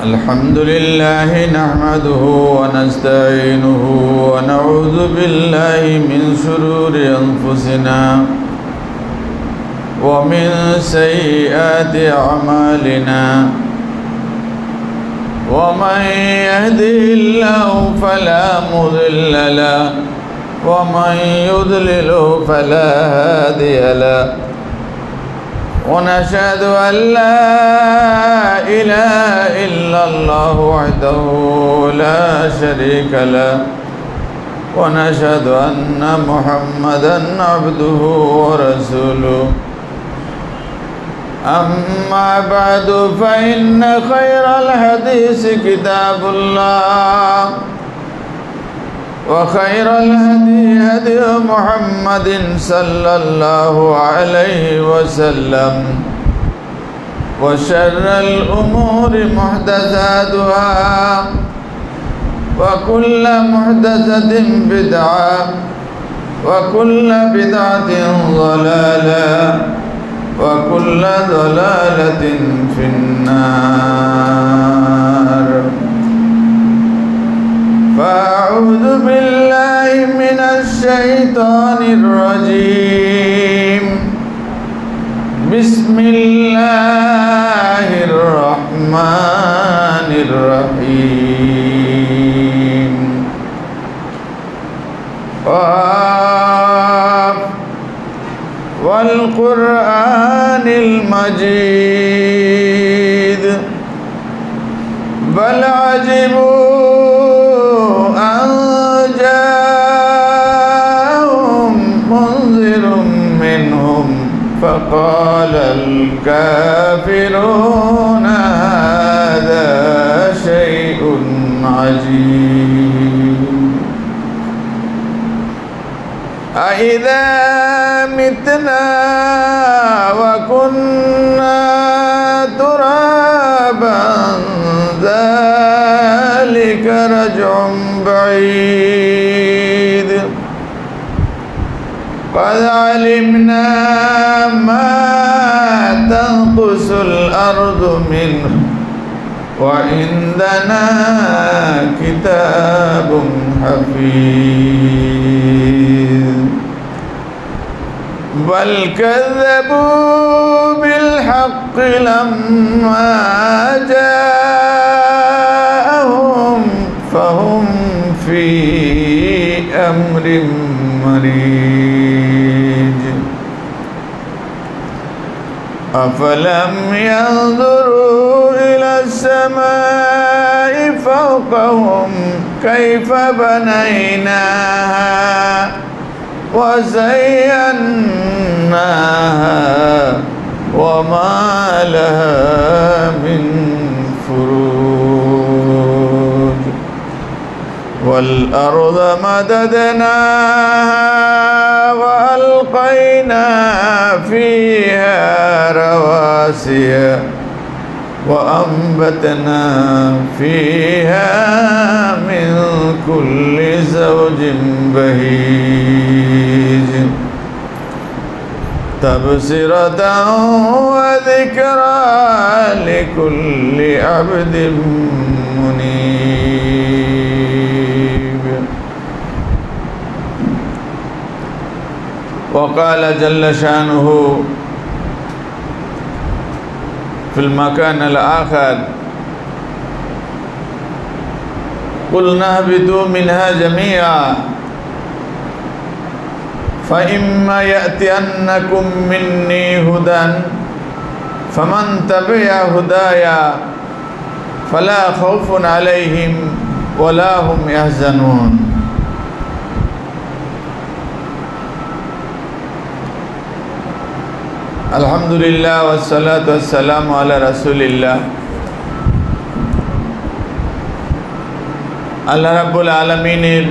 الحمد لله نحمده ونستعينه ونعوذ بالله من شرور أنفسنا ومن سيئات أعمالنا ومن يهده الله فلا مضل له ومن يضلل فلا هادي له ونشهد أن لا إله إلا الله وحده لا شريك له ونشهد أن محمدا عبده ورسوله أما بعد فإن خير الحديث كتاب الله وخير الهدي هدي محمد صلى الله عليه وسلم وشر الأمور محدثاتها وكل محدثة بدعة وكل بدعة ضلالة وكل ضلالة في النار فأعوذ بالله من الشيطان الرجيم بسم الله الرحمن الرحيم قاف والقرآن المجيد بل عجبوا أن جاءهم منذر منهم فقال الكافرون هذا شيء عجيب أإذا متنا وكنا ترابا ذلك رجع بعيد قد علمنا ما تنقص الأرض منه وعندنا كتاب حفيظ بل كذبوا بالحق لما جاءهم فهم في أمر مريج أفلم ينظروا إلى السماء فوقهم كيف بنيناها وزيناها وما لها من فروج والأرض مددناها وألقينا فيها رواسي وأنبتنا فيها من كل زوج بهيج تبصرة وذكرى لكل عبد منيب وقال جل شانه في المكان الآخر قلنا اهبطوا منها جميعا فإما يأتينكم مني هدى فمن تبع هدايا فلا خوف عليهم ولا هم يحزنون আলহামদুলিল্লাহ ওয়াসসালাতু ওয়াসসালামু আলা রাসূলিল্লাহ। আল্লাহ রাব্বুল আলামিনের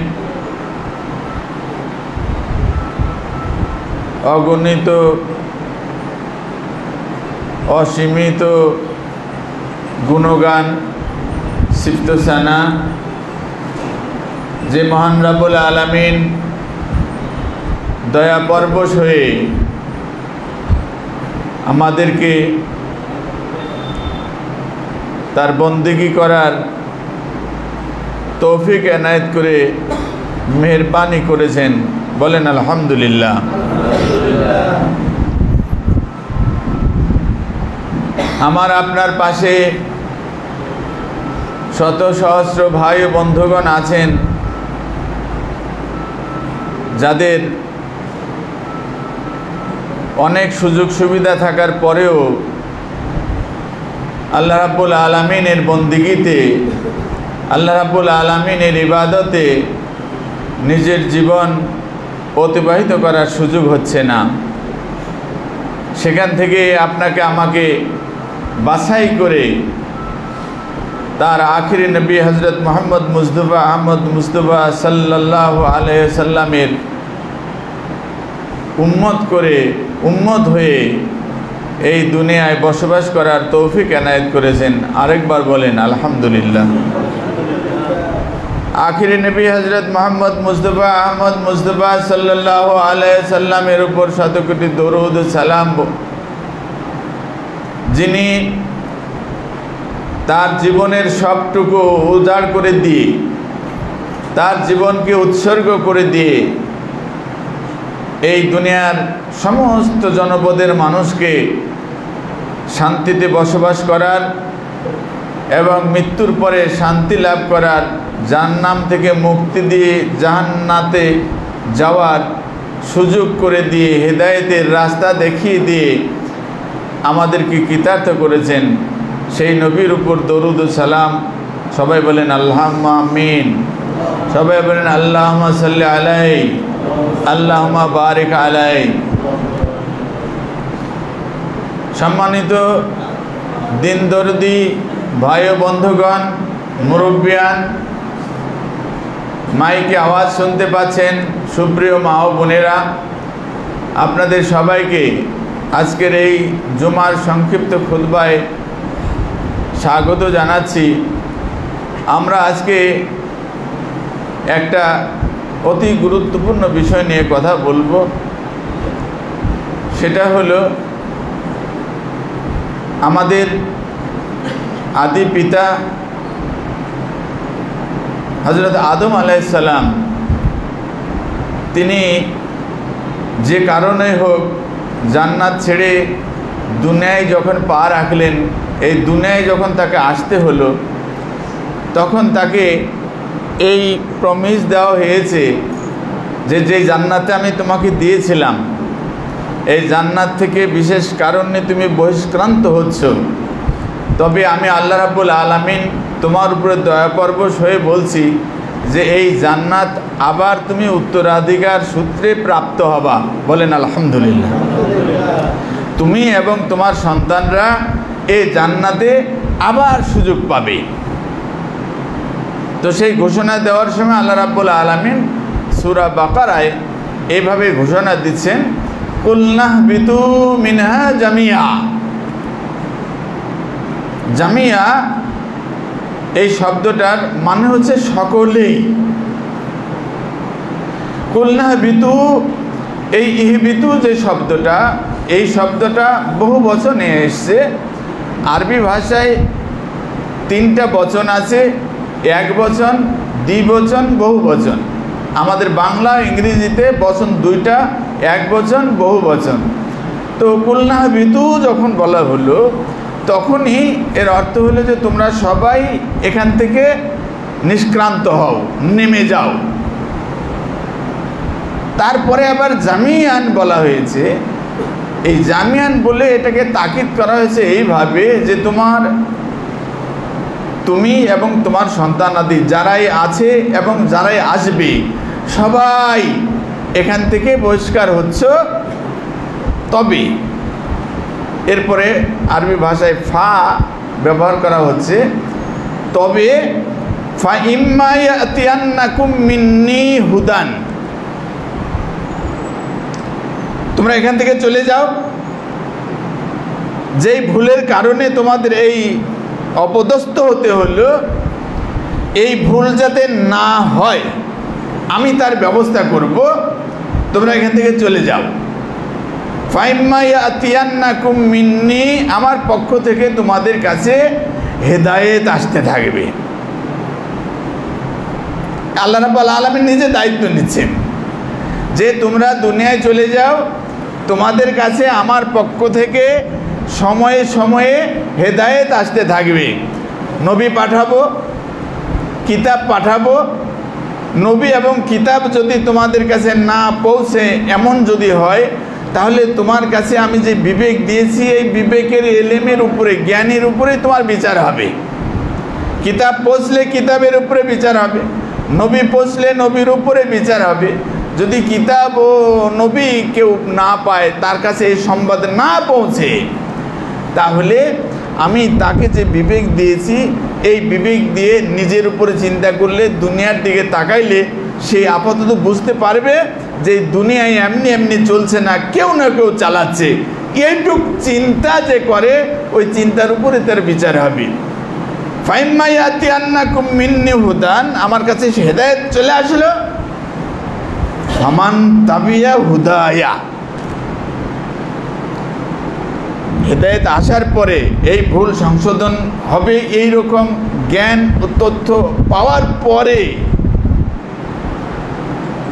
অগণিত অসীমিত গুণগান সিফতসানা যে মহান রাব্বুল আলামিন দয়া পরবশ হয়ে আমাদেরকে তার বন্দেগী করার তৌফিক এনায়েত করে মেহেরবানি করেছেন। বলেন আলহামদুলিল্লাহ। আমার আপনার পাশে শত সহস্র ভাই ও বন্ধুগণ আছেন যাদের অনেক সুযোগ সুবিধা থাকার পরেও আল্লাহ রাব্বুল আলামিনের বন্দেগীতে, আল্লাহ রাব্বুল আলামিনের ইবাদতে নিজের জীবন অতিবাহিত করার সুযোগ হচ্ছে না। সেখান থেকে আপনাকে আমাকে বাছাই করে তার আখিরি নবী হযরত মুহাম্মদ মুস্তাফা আহমদ মুস্তাফা সাল্লাল্লাহু আলাইহি সাল্লামের উম্মত হয়ে এই দুনিয়ায় বসবাস করার তৌফিক এনায়েত করেছেন। আরেকবার বলেন আলহামদুলিল্লাহ। আখিরি নবী হযরত মুহাম্মদ মুস্তাফা আহমদ মুস্তাফা সাল্লাল্লাহু আলাইহি সাল্লামের উপর শত কোটি দরুদ ও সালাম, যিনি তার জীবনের সবটুকু উজাড় করে দিয়ে, তার জীবনকে উৎসর্গ করে দিয়ে এই দুনিয়ার সমস্ত জনপদের মানুষকে শান্তিতে বসবাস করার এবং মৃত্যুর পরে শান্তি লাভ করার, জাহান্নাম থেকে মুক্তি দিয়ে জান্নাতে যাওয়ার সুযোগ করে দিয়ে, হেদায়েতের রাস্তা দেখিয়ে দিয়ে আমাদেরকে কৃতার্থ করেছেন। সেই নবীর উপর দরুদ ও সালাম সবাই বলেন আল্লাহুম্মা আমিন। সবাই বলেন আল্লাহুম্মা সাল্লি আলাইহি, আল্লাহুম্মা বারিক আলাইহি। সম্মানিত দিন দরদি ভাই ও বন্ধুগণ, মুরব্বিয়ান, মাইকে আওয়াজ শুনতে পাচ্ছেন, সুপ্রিয় মা ও বোনেরা, আপনাদের সবাইকে আজকের এই জুমার সংক্ষিপ্ত খুতবায় স্বাগত জানাচ্ছি। আমরা আজকে একটা অতি গুরুত্বপূর্ণ বিষয় নিয়ে কথা বলবো। সেটা হলো আমাদের আদি পিতা হযরত আদম আলাইহিস সালাম, তিনি যে কারণে হোক জান্নাত ছেড়ে দুনিয়ায় যখন পা রাখলেন, এই দুনিয়ায় যখন তাকে আসতে হলো, তখন তাকে এই প্রমিস দেওয়া হয়েছে যে যে জান্নাতে আমি তোমাকে দিয়েছিলাম, এই জান্নাত থেকে বিশেষ কারণে তুমি বহিষ্ক্রান্ত হচ্ছ, তবে আমি আল্লাহ রাব্বুল আলামিন তোমার উপরে দয়াপরবশ হয়ে বলছি যে এই জান্নাত আবার তুমি উত্তরাধিকার সূত্রে প্রাপ্ত হবা। বলেন আলহামদুলিল্লাহ। তুমি এবং তোমার সন্তানরা এই জান্নাতে আবার সুযোগ পাবে। তো সেই ঘোষণা দেওয়ার সময় আল্লাহ রাব্বুল আলামিন সূরা বাকারায় এইভাবে ঘোষণা দিচ্ছেন, কুলনাহবিতু মিনহা জামিয়া। জামিয়া এই শব্দটার মানে হচ্ছে সকলেই। কুলনাহবিতু, এই ইহবিতু যে শব্দটা, এই শব্দটা বহু বচনে এসছে। আরবি ভাষায় 3টা বচন আছে, এক বচন, দ্বিবচন, বহু বচন। আমাদের বাংলা ইংরেজিতে বচন 2টা, এক বচন, বহু বচন। তো কুলনাহবিতু যখন বলা হলো, তখনই এর অর্থ হলো যে তোমরা সবাই এখান থেকে নিষ্ক্রান্ত হও, নেমে যাও। তারপরে আবার জামিয়ান বলা হয়েছে। এই জামিয়ান বলে এটাকে তাকিদ করা হয়েছে এইভাবে যে তুমি এবং তোমার সন্তানাদি যারাই আছে এবং যারাই আসবে সবাই এখান থেকে বহিষ্কার হচ্ছ। তবে এরপরে আরবি ভাষায় ফা ব্যবহার করা হচ্ছে, তবে ফা ইম্মা ইয়াতিয়ান্নাকুম মিন্নি হুদান, তোমরা এখান থেকে চলে যাও। যেই ভুলের কারণে তোমাদের এই অপদস্থ হতে হলো, এই ভুল যাতে না হয় আমি তার ব্যবস্থা করব, তোমরা এখান থেকে চলে যাও। ফাইম্মা ইয়াতিয়ান্নাকুম মিন্নি, আমার পক্ষ থেকে তোমাদের কাছে হেদায়েত আসতে থাকবে। আল্লাহ রাব্বুল আলামিন নিজে দায়িত্ব নিচ্ছেন যে তোমরা দুনিয়ায় চলে যাও, তোমাদের কাছে আমার পক্ষ থেকে সময়ে সময়ে হেদায়েত আসতে থাকবে। নবী পাঠাবো, কিতাব পাঠাবো। নবী এবং কিতাব যদি তোমাদের কাছে না পৌঁছে এমন যদি হয়, তাহলে তোমার কাছে আমি যে বিবেক দিয়েছি এই বিবেকের এলেমের উপরে, জ্ঞানের উপরে তোমার বিচার হবে। কিতাব পৌঁছলে কিতাবের উপরে বিচার হবে, নবী পৌঁছলে নবীর উপরে বিচার হবে। যদি কিতাব ও নবী কেউ না পায়, তার কাছে এই সংবাদ না পৌঁছে, তাহলে আমি তাকে যে বিবেক দিয়েছি এই বিবেক দিয়ে নিজের উপরে চিন্তা করলে, দুনিয়ার দিকে তাকাইলে সে আপাতত বুঝতে পারবে যে দুনিয়ায় এমনি এমনি চলছে না, কেউ না কেউ চালাচ্ছে। এইটুক চিন্তা যে করে, ওই চিন্তার উপরে তার বিচার হবে। ফাইম্মা ইয়াতিয়ান্নাকুম মিন্নি হুদান, আমার কাছে হেদায়েত চলে আসলো। ফামান তাবিয়া হুদায়া, হেদায়েত আসার পরে এই ভুল সংশোধন হবে। এই রকম জ্ঞান ও তথ্য পাওয়ার পরে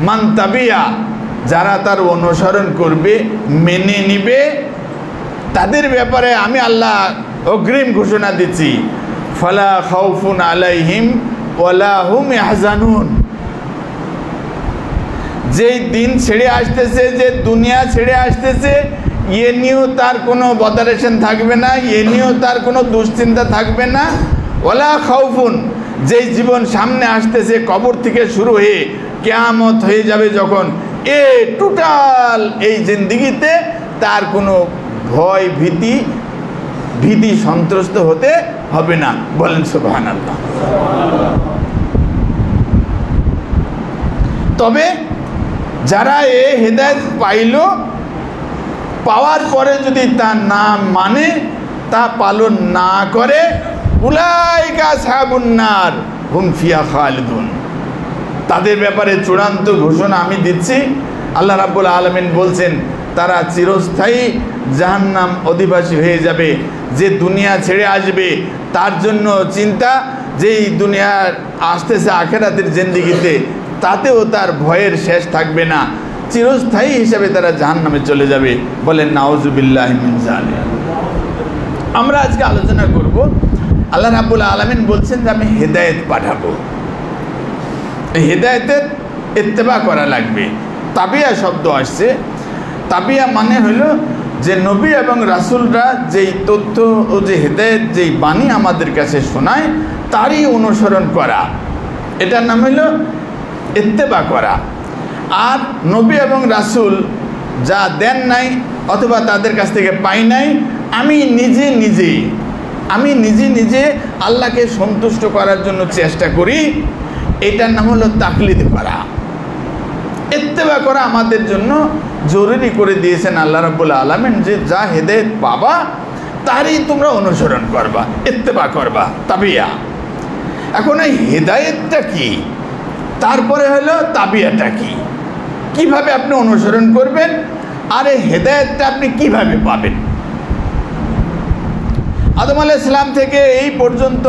মান তাবিয়া, যারা তার অনুসরণ করবে, মেনে নিবে, তাদের ব্যাপারে আমি আল্লাহ অগ্রিম ঘোষণা দিচ্ছি, ফালা খাউফুন আলাইহিম ওয়ালা হুম ইয়াহজানুন। যেই দিন ছেড়ে আসতেছে, যে দুনিয়া ছেড়ে আসতেছে, এ নিয়েও তার কোনো বদারেশন থাকবে না, এ নিয়েও তার কোনো দুশ্চিন্তা থাকবে না। ওয়ালা খাউফুন, যেই জীবন সামনে আসতেছে, কবর থেকে শুরু হয়ে কিয়ামত হয়ে যাবে যখন, এ টোটাল এই জিন্দেগিতে তার কোনো ভয় ভীতি সন্ত্রস্ত হতে হবে না। বলেন সুবহানাল্লাহ। তবে যারা এ হেদায়েত পাইল, পাওয়ার পরে যদি তা না মানে, তা পালন না করে, উলাইকা আসহাবুন নার হুম ফিহা খালিদুন, তাদের ব্যাপারে চূড়ান্ত ঘোষণা আমি দিচ্ছি। আল্লাহ রাব্বুল আলামিন বলছেন তারা চিরস্থায়ী জাহান্নাম অধিবাসী হয়ে যাবে। যে দুনিয়া ছেড়ে আসবে তার জন্য চিন্তা, যেই দুনিয়ার আসতেছে আখিরাতের জিন্দেগিতে, তাতেও তার ভয়ের শেষ থাকবে না, চিরস্থায়ী হিসাবে তারা জাহান্নামে চলে যাবে। বলেন নাউজুবিল্লাহি মিন যালিক। আমরা আজকে আলোচনা করব, আল্লাহ রাব্বুল আলামিন বলছেন যে আমি হেদায়েত পাঠাবো, এই হেদায়েতের ইত্তেবা করা লাগবে। তাবিয়া শব্দ আসছে, তাবিয়া মানে হলো যে নবী এবং রাসূলরা যেই তথ্য ও যে হেদায়েত, যেই বাণী আমাদের কাছে শোনায়, তারই অনুসরণ করা, এটার নাম হলো ইত্তেবা করা। আর নবী এবং রাসূল যা দেন নাই অথবা তাদের কাছ থেকে পাই নাই, আমি নিজে নিজে আল্লাহকে সন্তুষ্ট করার জন্য চেষ্টা করি, এটার নাম হলো তাকলিদ করা। ইত্তেবা করা আমাদের জন্য জরুরি করে দিয়েছেন আল্লাহ রাব্বুল আলামিন, যে যা হেদায়েত পাবা তারই তোমরা অনুসরণ করবা, ইত্তেবা করবা, তাবিয়া। এখন এই হেদায়েতটা কি, তারপরে হলো তাবিয়াটা কি, কিভাবে আপনি অনুসরণ করবেন, আর এই হেদায়েতটা আপনি কিভাবে পাবেন। আদম আলাইহিস সালাম থেকে এই পর্যন্ত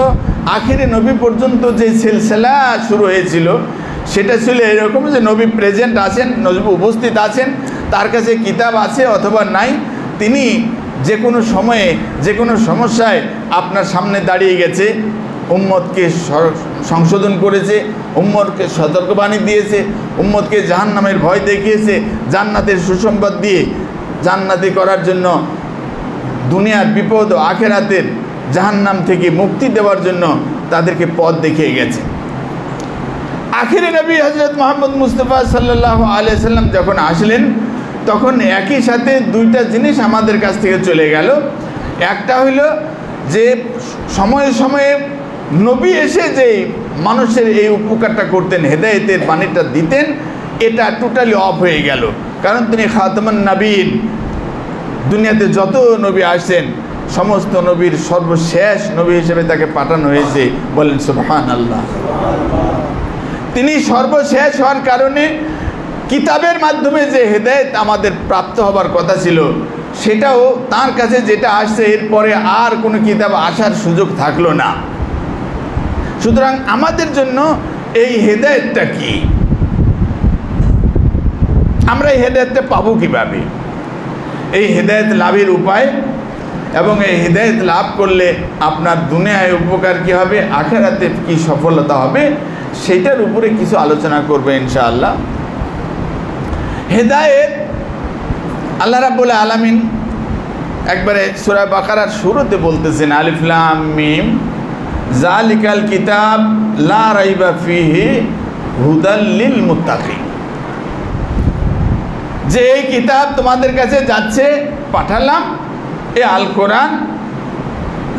আখিরি নবী পর্যন্ত যে সিলসিলা শুরু হয়েছিল, সেটা ছিল এরকম যে নবী প্রেজেন্ট আছেন, নবী উপস্থিত আছেন, তার কাছে কিতাব আছে অথবা নাই, তিনি যে কোনো সময়ে যে কোনো সমস্যায় আপনার সামনে দাঁড়িয়ে গেছে, উম্মতকে সংশোধন করেছে, উম্মতকে সতর্কবাণী দিয়েছে, উম্মতকে জাহান্নামের ভয় দেখিয়েছে, জান্নাতের সুসংবাদ দিয়ে জান্নাতি করার জন্য, দুনিয়ার বিপদ ও আখিরাতের জাহান্নাম থেকে মুক্তি দেওয়ার জন্য তাদেরকে পথ দেখিয়ে গেছে। আখিরি নবী হযরত মুহাম্মদ মুস্তাফা সাল্লাল্লাহু আলাইহি সাল্লাম যখন আসলেন, তখন একই সাথে দুইটা জিনিস আমাদের কাছ থেকে চলে গেল। একটা হইল যে সময়ে সময়ে নবী এসে যে মানুষের এই উপকারটা করতেন, হেদায়েতের বাণীটা দিতেন, এটা টোটালি অফ হয়ে গেল। কারণ তিনি খাতামুন নবীন, দুনিয়াতে যত নবী আসেন সমস্ত নবীর সর্বশেষ নবী হিসেবে তাকে পাঠানো হয়েছে। বলেন সুবহানাল্লাহ। তিনি সর্বশেষ হওয়ার কারণে কিতাবের মাধ্যমে যে হেদায়েত আমাদের প্রাপ্ত হবার কথা ছিল সেটাও তার কাছে যেটা আসছে এরপরে আর কোনো কিতাব আসার সুযোগ থাকলো না। সুতরাং আমাদের জন্য এই হেদায়েতটা কি, আমরা এই হেদায়েতটা পাবো কিভাবে, এই হেদায়েত লাভের উপায় এবং এই হেদায়েত লাভ করলে আপনার দুনিয়ায় উপকার কি হবে, আখিরাতে কি সফলতা হবে, সেটার উপরে কিছু আলোচনা করবে ইনশাআল্লাহ। হেদায়েত আল্লাহ রাব্বুল আলামিন একবারে সূরা বাকারার শুরুতে বলতেছেন, আলিফ লাম মিম যালিকাল কিতাব লা রাইবা ফিহি হুদাল লিল মুত্তাকিন, যে এই কিতাব তোমাদের কাছে যাচ্ছে, পাঠালাম এ আল কোরআন,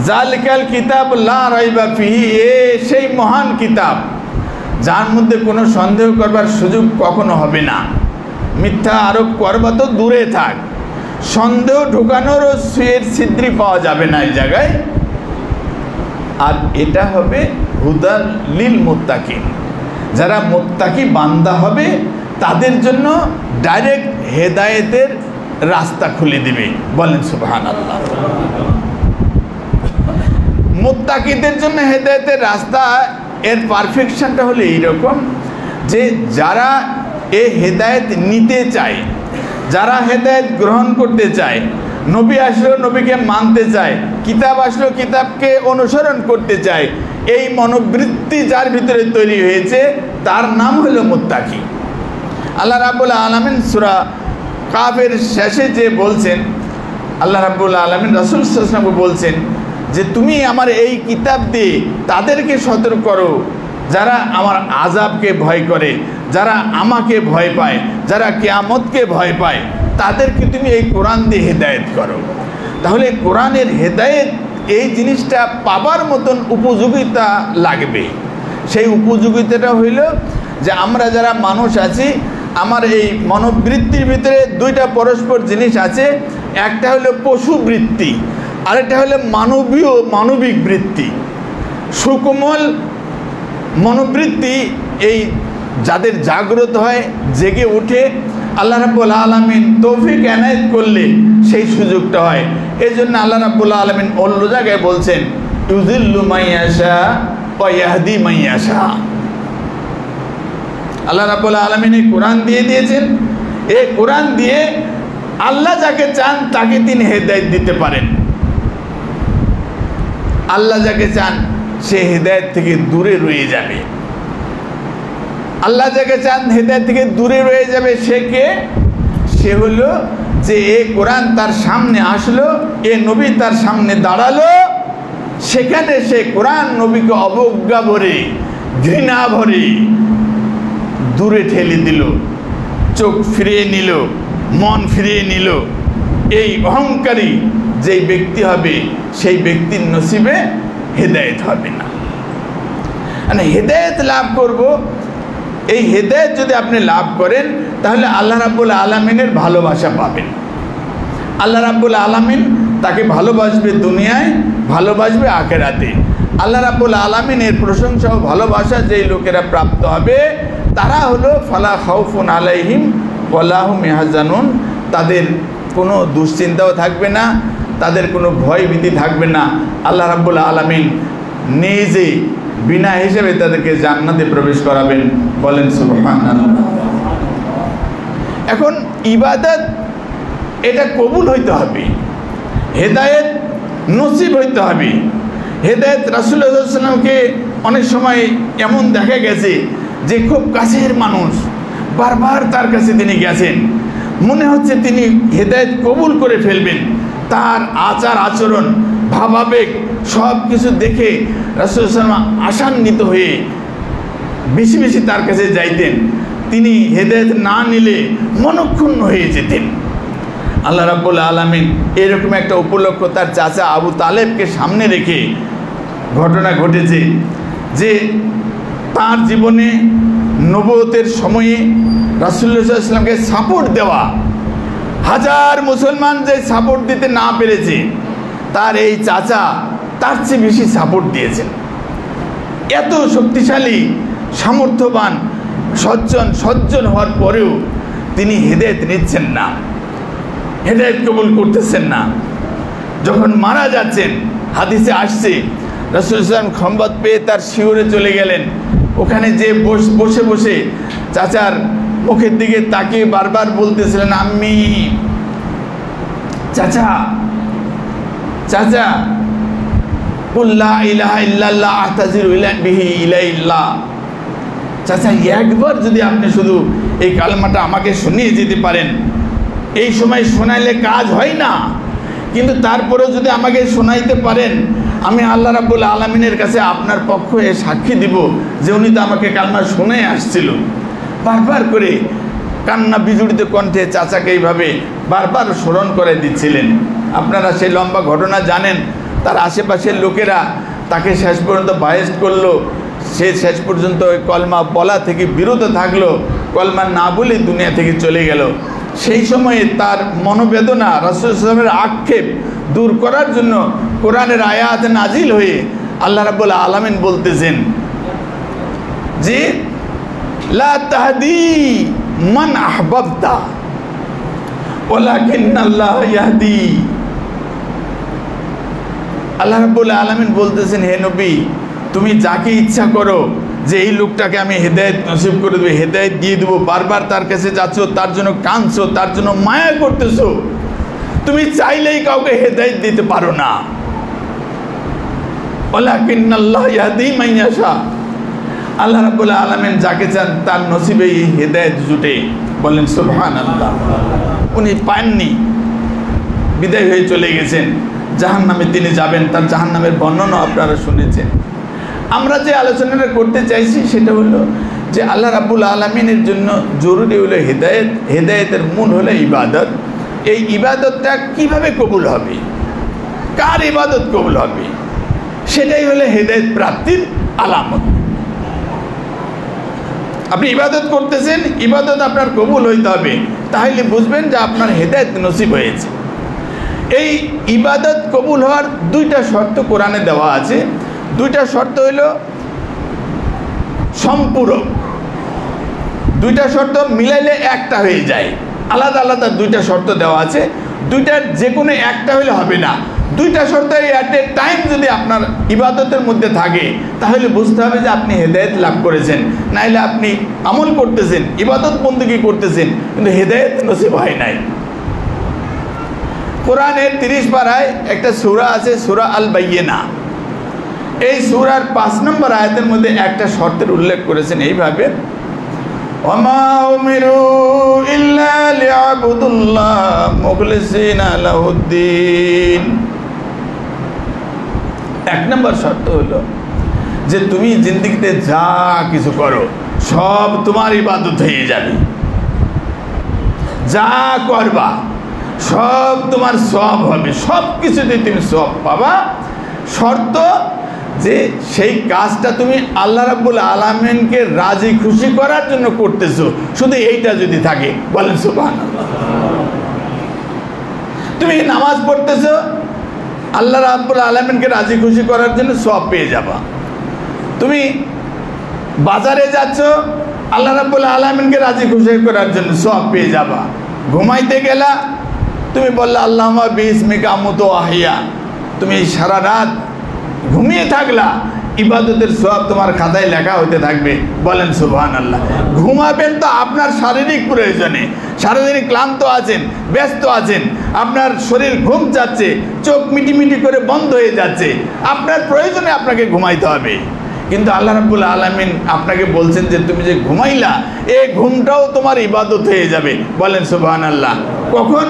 যালিকাল কিতাব লা রাইবা ফিহি, এ সেই মহান কিতাব যার মধ্যে কোনো সন্দেহ করবার সুযোগ কখনো হবে না। মিথ্যা আরোপ করবা তো দূরে থাক, সন্দেহ ঢুকানোরও সুয়ের ছিদ্রি পাওয়া যাবে না এই জায়গায়। আর এটা হবে হুদাল লিল মুত্তাকিন, যারা মুত্তাকি বান্দা হবে তাদের জন্য ডাইরেক্ট হেদায়েতের রাস্তা খুলে দিবে। বলেন সুবহানাল্লাহ। মুত্তাকিদের জন্য হেদায়েতের রাস্তা, এর পারফেকশনটা হলো এইরকম যে যারা এই হেদায়েত নিতে চায়, যারা হেদায়েত গ্রহণ করতে চায়, নবী আসলো নবীকে মানতে চায়, কিতাব আসলো কিতাবকে অনুসরণ করতে চায়, এই মনোবৃত্তি যার ভিতরে তৈরি হয়েছে তার নাম হলো মুত্তাকি। আল্লাহ রাব্বুল আলামিন সূরা কাফের শেষে যে বলছেন, আল্লাহ রাব্বুল আলামিন রাসূল সাল্লাল্লাহু আলাইহি ওয়াসাল্লামকে বলছেন যে তুমি আমার এই কিতাব দিয়ে তাদেরকে সতর্ক করো যারা আমার আযাবকে ভয় করে, যারা আমাকে ভয় পায়, যারা কিয়ামতকে ভয় পায়, তাদেরকে তুমি এই কোরআন দিয়ে হেদায়েত করো। তাহলে কোরআনের হেদায়েত এই জিনিসটা পাবার মতন উপযোগিতা লাগবে। সেই উপযোগিতাটা হইল যে আমরা যারা মানুষ আছি, আমার এই মনোবৃত্তির ভিতরে দুইটা পরস্পর জিনিস আছে, একটা হলো পশু বৃত্তি, আরেকটা হলো মানবিক বৃত্তি। সুকোমল মনোবৃত্তি এই যাদের জাগ্রত হয়, জেগে উঠে, আল্লাহ রাব্বুল আলামিন তৌফিক এনায়েত করলে সেই সুযোগটা হয়। এই জন্য আল্লাহ রাব্বুল আলামিন অন্য জায়গায় বলছেন ইউযিল্লু মাইয়াশা ওয়া ইয়াহদি মাইয়াশা। আল্লাহ রাব্বুল আলামিন এই কোরআন দিয়ে দিয়েছেন, এই কোরআন দিয়ে আল্লাহ যাকে চান তাকে তিনি হেদায়েত দিতে পারেন। আল্লাহ যাকে চান সে হেদায়েত থেকে দূরে রয়ে যাবে। আল্লাহ যাকে চান হেদায়েত থেকে দূরে রয়ে যাবে, সে কে? সে হলো যে এই কোরআন তার সামনে আসলো, এ নবী তার সামনে দাঁড়ালো, সেখানে সে কোরআন নবীকে অবজ্ঞা ভরে, ঘৃণা ভরে দূরে ঠেলে দিল, চোখ ফিরিয়ে নিল, মন ফিরিয়ে নিল। এই অহংকারী যেই ব্যক্তি হবে সেই ব্যক্তির নসিবে হেদায়েত হবে না। মানে হেদায়েত লাভ করব, এই হেদায়েত যদি আপনি লাভ করেন তাহলে আল্লাহ রাব্বুল আলামিনের ভালোবাসা পাবেন। আল্লাহ রাব্বুল আলামিন তাকে ভালোবাসবে দুনিয়ায়, ভালোবাসবে আখিরাতে। আল্লাহ রাব্বুল আলামিনের প্রশংসা ও ভালোবাসা যেই লোকেরা প্রাপ্ত হবে তারা হলো ফালা খাউফুন আলাইহিম ওয়ালা হুম ইয়াহজানুন, তাদের কোনো দুশ্চিন্তাও থাকবে না, তাদের কোনো ভয় ভীতি থাকবে না। আল্লাহ রাব্বুল আলামিন নিজে বিনা হিসেবে তাদেরকে জান্নাতে প্রবেশ করাবেন। বলেন সুবহানাল্লাহ। এখন ইবাদত এটা কবুল হইতে হবে, হেদায়েত নসিব হইতে হবে। হেদায়েত রাসূলুল্লাহ সাল্লাল্লাহু আলাইহি ওয়াসাল্লামকে অনেক সময় এমন দেখা গেছে যে খুব কাছের মানুষ, বারবার তার কাছে তিনি গেছেন, মনে হচ্ছে তিনি হেদায়েত কবুল করে ফেলবেন। তার আচার আচরণ ভাবাবেগ সব কিছু দেখে রাসূলুল্লাহ সাল্লাল্লাহু আলাইহি ওয়াসাল্লাম আশান্বিত হয়ে বেশি বেশি তার কাছে যাইতেন। তিনি হেদায়েত না নিলে মনক্ষুণ্ণ হয়ে যেতেন। আল্লাহ রাব্বুল আলামিন এরকম একটা উপলক্ষ তার চাচা আবু তালেবকে সামনে রেখে ঘটনা ঘটেছে যে তার জীবনে নবুয়তের সময়ে রাসূলুল্লাহ সাল্লাল্লাহু আলাইহি ওয়াসাল্লামকে সাপোর্ট দেওয়া, হাজার মুসলমান যে সাপোর্ট দিতে না পেরেছে তার এই চাচা তার চেয়ে বেশি সাপোর্ট দিয়েছেন। এত শক্তিশালী, সামর্থ্যবান, সজ্জন হওয়ার পরেও তিনি হেদায়েত নিচ্ছেন না, হেদায়েত কবুল করতেছেন না। যখন মারা যাচ্ছেন, হাদিসে আসছে রাসূল সাল্লাল্লাহু আলাইহি ওয়াসাল্লাম সংবাদ পেয়ে তার শিয়রে চলে গেলেন। ওখানে যে বসে বসে চাচার মুখের দিকে তাকিয়ে বারবার বলতেছিলেন, আম্মি, চাচা চাচা, কুল লা ইলাহা ইল্লাল্লাহ আতাজিরু বিহি ইলাইল্লাহ। চাচা, একবার যদি আপনি শুধু এই কালেমাটা আমাকে শুনিয়ে যেতে পারেন। এই সময় শোনাইলে কাজ হয় না, কিন্তু তারপরেও যদি আমাকে শোনাইতে পারেন, আমি আল্লাহ রাব্বুল আলামিনের কাছে আপনার পক্ষে সাক্ষী দিব যে উনি তো আমাকে কালেমা শুনে আসছিল। বারবার করে কান্না বিজড়িত কণ্ঠে চাচাকে এইভাবে বারবার স্মরণ করে দিচ্ছিলেন। আপনারা সেই লম্বা ঘটনা জানেন। তার আশেপাশের লোকেরা তাকে শেষ পর্যন্ত বায়েস করলো। সে শেষ পর্যন্ত ওই কলমা বলা থেকে বিরত থাকলো, কলমা না বলে দুনিয়া থেকে চলে গেল। সেই সময়ে তার মনোবেদনা, রাসূল সাল্লাল্লাহু আলাইহি ওয়াসাল্লামের আক্ষেপ দূর করার জন্য কোরআনের আয়াত নাজিল হয়ে আল্লাহ রাব্বুল আলামিন বলতেছেন যে লা তাহদি মান আহবাবতা ওয়ালাকিন্নাল্লাহ ইয়াহদি। আল্লাহ রাব্বুল আলামিন বলতেছেন, হে নবী, তুমি যাকে ইচ্ছা করো যে এই লোকটাকে আমি হেদায়েত নসিব করে দেবো, হেদায়েত দিয়ে দেবো, বারবার তার কাছে যাচ্ছ, তার জন্য কাঁদছো, তার জন্য মায়া করতেছো, তুমি চাইলেই কাউকে হেদায়েত দিতে পারো না। ওয়ালাকিন্নাল্লাহ ইয়াহদি মান ইয়াশা। আল্লাহ রাব্বুল আলামিন যাকে চান তার নসিবে এই হেদায়েত জুটে। বলেন সুবহানাল্লাহ। উনি পাননি, বিদায় হয়ে চলে গেছেন, জাহান্নামে তিনি যাবেন। তার জাহান্নামের বর্ণনা আপনারা শুনেছেন। আমরা যে আলোচনাটা করতে চাইছি সেটা হলো যে আল্লাহ রাব্বুল আলামিনের জন্য জরুরি হলো হেদায়েত। হেদায়েতের মূল হলো ইবাদত। এই ইবাদতটা কিভাবে কবুল হবে, কার ইবাদত কবুল হবে, সেটাই হলো হেদায়েত প্রাপ্তির আলামত। আপনি ইবাদত করতেছেন, ইবাদত আপনার কবুল হইতে হবে, তাহলে বুঝবেন যে আপনার হেদায়েত নসিব হয়েছে। এই ইবাদত কবুল হওয়ার দুইটা শর্ত কোরআনে দেওয়া আছে। দুইটা শর্ত হইল সম্পূরক। দুইটা শর্ত মিলাইলে একটা হয়ে যায়। আলাদা আলাদা দুইটা শর্ত দেওয়া আছে, দুইটার যে কোনো একটা হইলে হবে না। দুইটা শর্ত অ্যাট এ টাইম যদি আপনার ইবাদতের মধ্যে থাকে, তাহলে বুঝতে হবে যে আপনি হেদায়েত লাভ করেছেন। নাইলে আপনি আমল করতেছেন, ইবাদত বন্দেগী করতেছেন, কিন্তু হেদায়েত নসিব হয় নাই। কোরআনের 30 পারায় একটা সূরা আছে, সূরা আল বাইয়িনা। এই সূরার 5 নম্বর আয়াতের মধ্যে একটা শর্তের উল্লেখ করেছেন এইভাবে, ওয়ামা উমিরু ইল্লা লিয়াবুদুল্লাহ মুখলিসিনা লাহুদ্দিন। 1 নম্বর শর্ত হলো যে তুমি জিন্দেগিতে যা কিছু করো সব তোমার ইবাদত হয়ে যাবে। যা করবা সব তোমার সওয়াব হবে, সব কিছুতে তুমি সওয়াব পাবা। শর্ত যে সেই কাজটা তুমি আল্লাহ রাব্বুল আলামিনকে রাজি খুশি করার জন্য করতেছো, শুধু এইটা যদি থাকে। বলেন সুবহানাল্লাহ। তুমি নামাজ পড়তেছো, আল্লাহ রাব্বুল আলামিনকে রাজি খুশি করার জন্য সওয়াব পেয়ে যাবা। তুমি বাজারে যাচ্ছ, আল্লাহ রাব্বুল আলামিনকে রাজি খুশি করার জন্য সওয়াব পেয়ে যাবা। ঘুমাইতে গেলা, তুমি বললা আল্লাহুম্মা বিইসমিকা আমুতু ওয়া আহইয়া, তুমি সারা রাত ঘুমিয়ে থাকলা, ইবাদতের সওয়াব তোমার খাতায় লেখা হতে থাকবে। বলেন সুবহানাল্লাহ। ঘুমাবেন তো আপনার শারীরিক প্রয়োজনে, শারীরিক ক্লান্ত আছেন, ব্যস্ত আছেন, আপনার শরীর ঘুম যাচ্ছে, চোখ মিটিমিটি করে বন্ধ হয়ে যাচ্ছে, আপনার প্রয়োজনে আপনাকে ঘুমাইতে হবে। কিন্তু আল্লাহ রাব্বুল আলামিন আপনাকে বলছেন যে তুমি যে ঘুমাইলা, এই ঘুমটাও তোমার ইবাদত হয়ে যাবে। বলেন সুবহানাল্লাহ। কখন?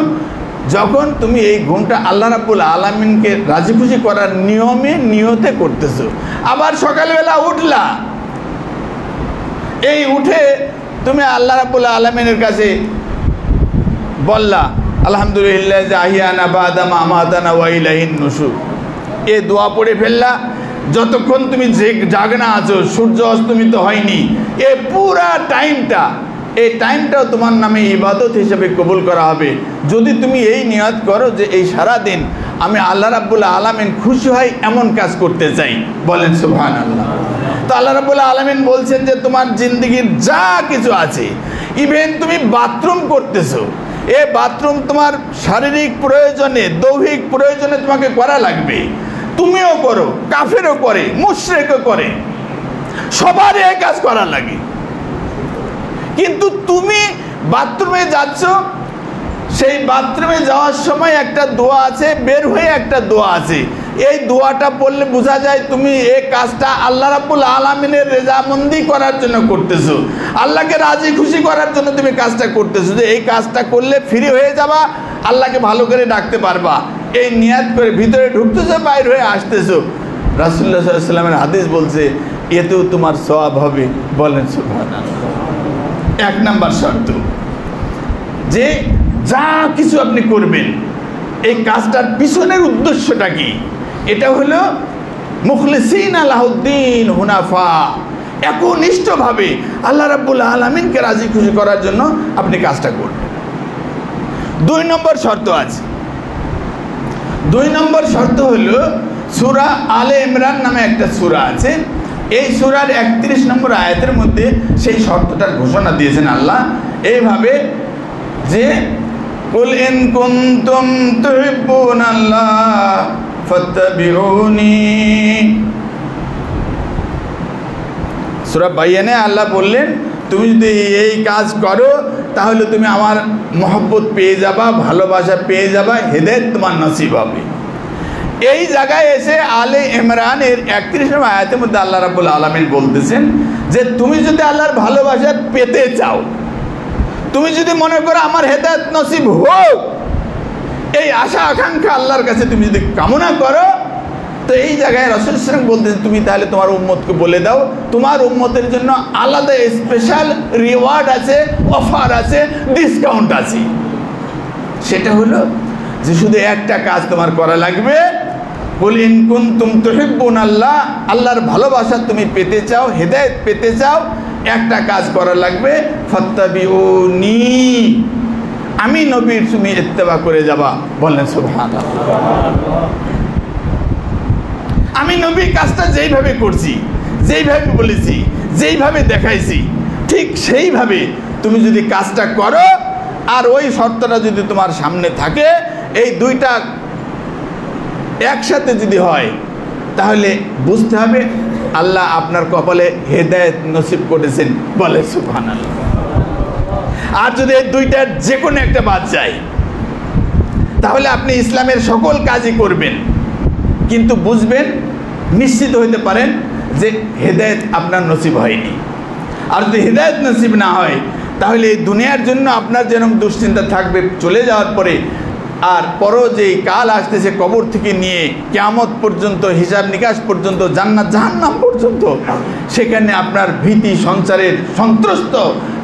যখন তুমি এই ঘুমটা আল্লাহ রাব্বুল আলামিনকে রাজি খুশি করার নিয়তে করতেছো। আবার সকালবেলা উঠলা, এই উঠে তুমি আল্লাহ রাব্বুল আলামিনের কাছে বললা আলহামদুলিল্লাহ যে আহিয়ানা বাদা মা আমাতানা ওয়া ইলাইহিন নুশুর, এই দোয়া পড়ে ফেললা। যতক্ষণ তুমি জাগনা আছো, সূর্য অস্তমিত হয়নি, এই পুরা টাইমটা, এই টাইমটাও তোমার নামে ইবাদত হিসেবে কবুল করা হবে, যদি তুমি এই নিয়ত করো যে এই সারাদিন আমি আল্লাহ রাব্বুল আলামিন খুশি হয় এমন কাজ করতে চাই। বলেন সুবহানাল্লাহ। তো আল্লাহ রাব্বুল আলামিন বলছেন যে তোমার জিন্দেগির যা কিছু আছে ইভেন তুমি বাথরুম করতেছো, এ বাথরুম তোমার শারীরিক প্রয়োজনে, দৈহিক প্রয়োজনে তোমাকে করা লাগবে, তুমিও করো, কাফেরও করে, মুশরিকও করে, সবার এই কাজ করা লাগে। কিন্তু তুমি বাথরুমে যাচ্ছ, সেই বাথরুমে যাওয়ার সময় একটা দোয়া আছে, বের হয়ে একটা দোয়া আছে, এই দোয়াটা পড়লে বোঝা যায় তুমি এই কাজটা আল্লাহ রাব্বুল আলামিনের রেজামন্দি করার জন্য করতেছো, আল্লাহকে রাজি খুশি করার জন্য তুমি কাজটা করতেছো, যে এই কাজটা করলে ফ্রি হয়ে যাবা, আল্লাহকে ভালো করে ডাকতে পারবা, এই নিয়াত করে ভিতরে ঢুকতেছো, বাইরে হয়ে আসতেছো। রাসূলুল্লাহ সাল্লাল্লাহু আলাইহি ওয়াসাল্লামের হাদিস বলছে এতেও তোমার সওয়াব হবে। বলেন সুবহানাল্লাহ। এক নাম্বার শর্ত যে যা কিছু আপনি করবেন এই কাজটার পিছনের উদ্দেশ্যটা কি, এটা হলো মুখলিসিনা লাহুদ্দিন হুনাফা, একনিষ্ঠভাবে আল্লাহ রাব্বুল আলামিনকে রাজি খুশি করার জন্য আপনি কাজটা করবেন। 2 নম্বর শর্ত আছে। 2 নম্বর শর্ত হলো সূরা আলে ইমরান নামে একটা সূরা আছে, এই সূরার 31 নম্বর আয়াতের মধ্যে সেই শর্তটার ঘোষণা দিয়েছেন আল্লাহ এইভাবে যে কুল ইন কুনতুম তুহিব্বুনাল্লাহ ফাত্তাবিউনি। সূরা বায়ানে আল্লাহ বললেন তুমি যদি এই কাজ করো তাহলে তুমি আমার মহব্বত পেয়ে যাবা, ভালোবাসা পেয়ে যাবা, হেদায়েত তোমার নসিব হবে। এই জায়গায় এসে আলে ইমরানের 31 নম্বর আয়াতের মধ্যে আল্লাহ রাব্বুল আলামিন বলতেছেন যে তুমি যদি আল্লাহর ভালোবাসা পেতে চাও, তুমি যদি মনে করো আমার হেদায়েত নসিব হোক, এই আশা আকাঙ্ক্ষা আল্লাহর কাছে তুমি যদি কামনা করো, তো এই জায়গায় রাসূল সাল্লাল্লাহু আলাইহি ওয়াসাল্লাম বলতেছেন তুমি তাহলে তোমার উম্মতকে বলে দাও তোমার উম্মতের জন্য আলাদা স্পেশাল রিওয়ার্ড আছে, অফার আছে, ডিসকাউন্ট আছে। সেটা হলো যে শুধু একটা কাজ তোমার করা লাগবে, কুল ইন কুনতুম তুহিব্বুনাল্লাহ, আল্লাহর ভালোবাসা তুমি পেতে চাও, হেদায়েত পেতে চাও, একটা কাজ করা লাগবে, ফাত্তাবিউনি, আমি নবীর তুমি ইত্তেবা করে যাবা। বলেন সুবহানাল্লাহ। আমি নবী কাজটা যেইভাবে করছি, যেইভাবে বলেছি, যেইভাবে দেখাইছি, ঠিক সেইভাবে তুমি যদি কাজটা করো, আর ওই শর্তটা যদি তোমার সামনে থাকে, এই দুইটা একসাথে যদি হয়, তাহলে বুঝতে হবে আল্লাহ আপনার কপালে হেদায়েত নসিব করেছেন। বলে সুবহানাল্লাহ। আর যদি এই দুইটার যে কোনো একটা বাদ যায়, তাহলে আপনি ইসলামের সকল কাজই করবেন, কিন্তু বুঝবেন, নিশ্চিত হইতে পারেন যে হেদায়েত আপনার নসিব হয়নি। আর যদি হেদায়েত নসিব না হয়, তাহলে এই দুনিয়ার জন্য আপনার যেরকম দুশ্চিন্তা থাকবে চলে যাওয়ার পরে, আর পরও যে কাল আসতেছে কবর থেকে নিয়ে কিয়ামত পর্যন্ত, হিসাব নিকাশ পর্যন্ত, জান্নাত জাহান্নাম পর্যন্ত, সেখানে আপনার ভীতি সঞ্চারের সন্ত্রস্ত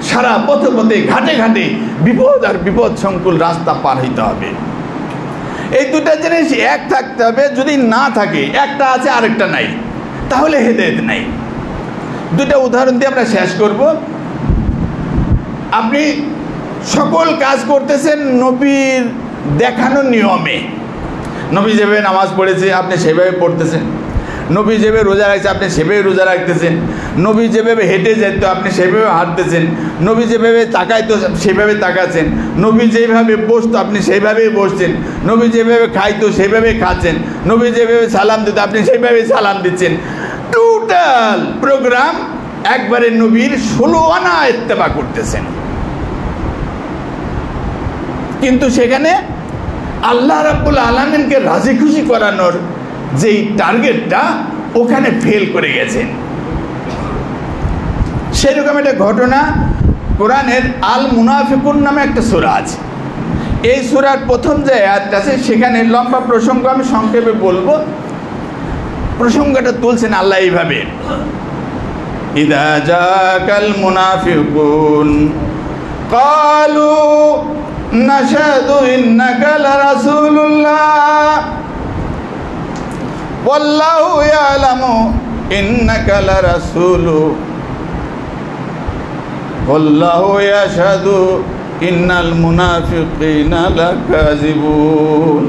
সারা পথে পথে ঘাটে ঘাটে বিপদ আর বিপদ সংকুল রাস্তা পার হইতে হবে। এই দুটা জিনিস এক থাকতে হবে, যদি না থাকে, একটা আছে আরেকটা নাই, তাহলে হেদায়েত নাই। দুটা উদাহরণ দিয়ে আমরা শেষ করব। আপনি সকল কাজ করতেছেন নবীর দেখানো নিয়মে, নবী যেভাবে নামাজ পড়েছে আপনি সেভাবে পড়তেছেন, নবী যেভাবে রোজা রাখছে আপনি সেভাবে রোজা রাখতেছেন, নবী যেভাবে হেঁটে যেত আপনি সেভাবে হাঁটতেছেন, নবী যেভাবে তাকাইতো সেভাবে তাকাচ্ছেন, নবী যেভাবে বসতো আপনি সেইভাবেই বসছেন, নবী যেভাবে খাইতো সেভাবে খাচ্ছেন, নবী যেভাবে সালাম দিত আপনি সেইভাবেই সালাম দিচ্ছেন। টোটাল প্রোগ্রাম একবারে নবীর 16 আনা ইত্তেবা করতেছেন। কিন্তু সেখানে আল্লাহ রাব্বুল আলামিনকে রাজি খুশি করানোর যেই টার্গেটটা, ওখানে ফেল করে গেছেন। সেরকম একটা ঘটনা কোরআনের আল মুনাফিকুন নামে একটা সূরা আছে। এই সূরার প্রথম যে আয়াতটা আছে, সেখানে লম্বা প্রসঙ্গ আমি সংক্ষেপে বলবো। প্রসঙ্গটা তুলছেন আল্লাহ এইভাবে, ইদা জাকাল মুনাফিকুন ক্বালু নাশহাদু ইন্নাকা লারাসূলুল্লাহ ওয়াল্লাহু ইয়ালামু ইন্নাকা লারাসূলু ওয়াল্লাহু ইয়াশহাদু ইন্নাল মুনাফিকিনা লাকাযিবুন।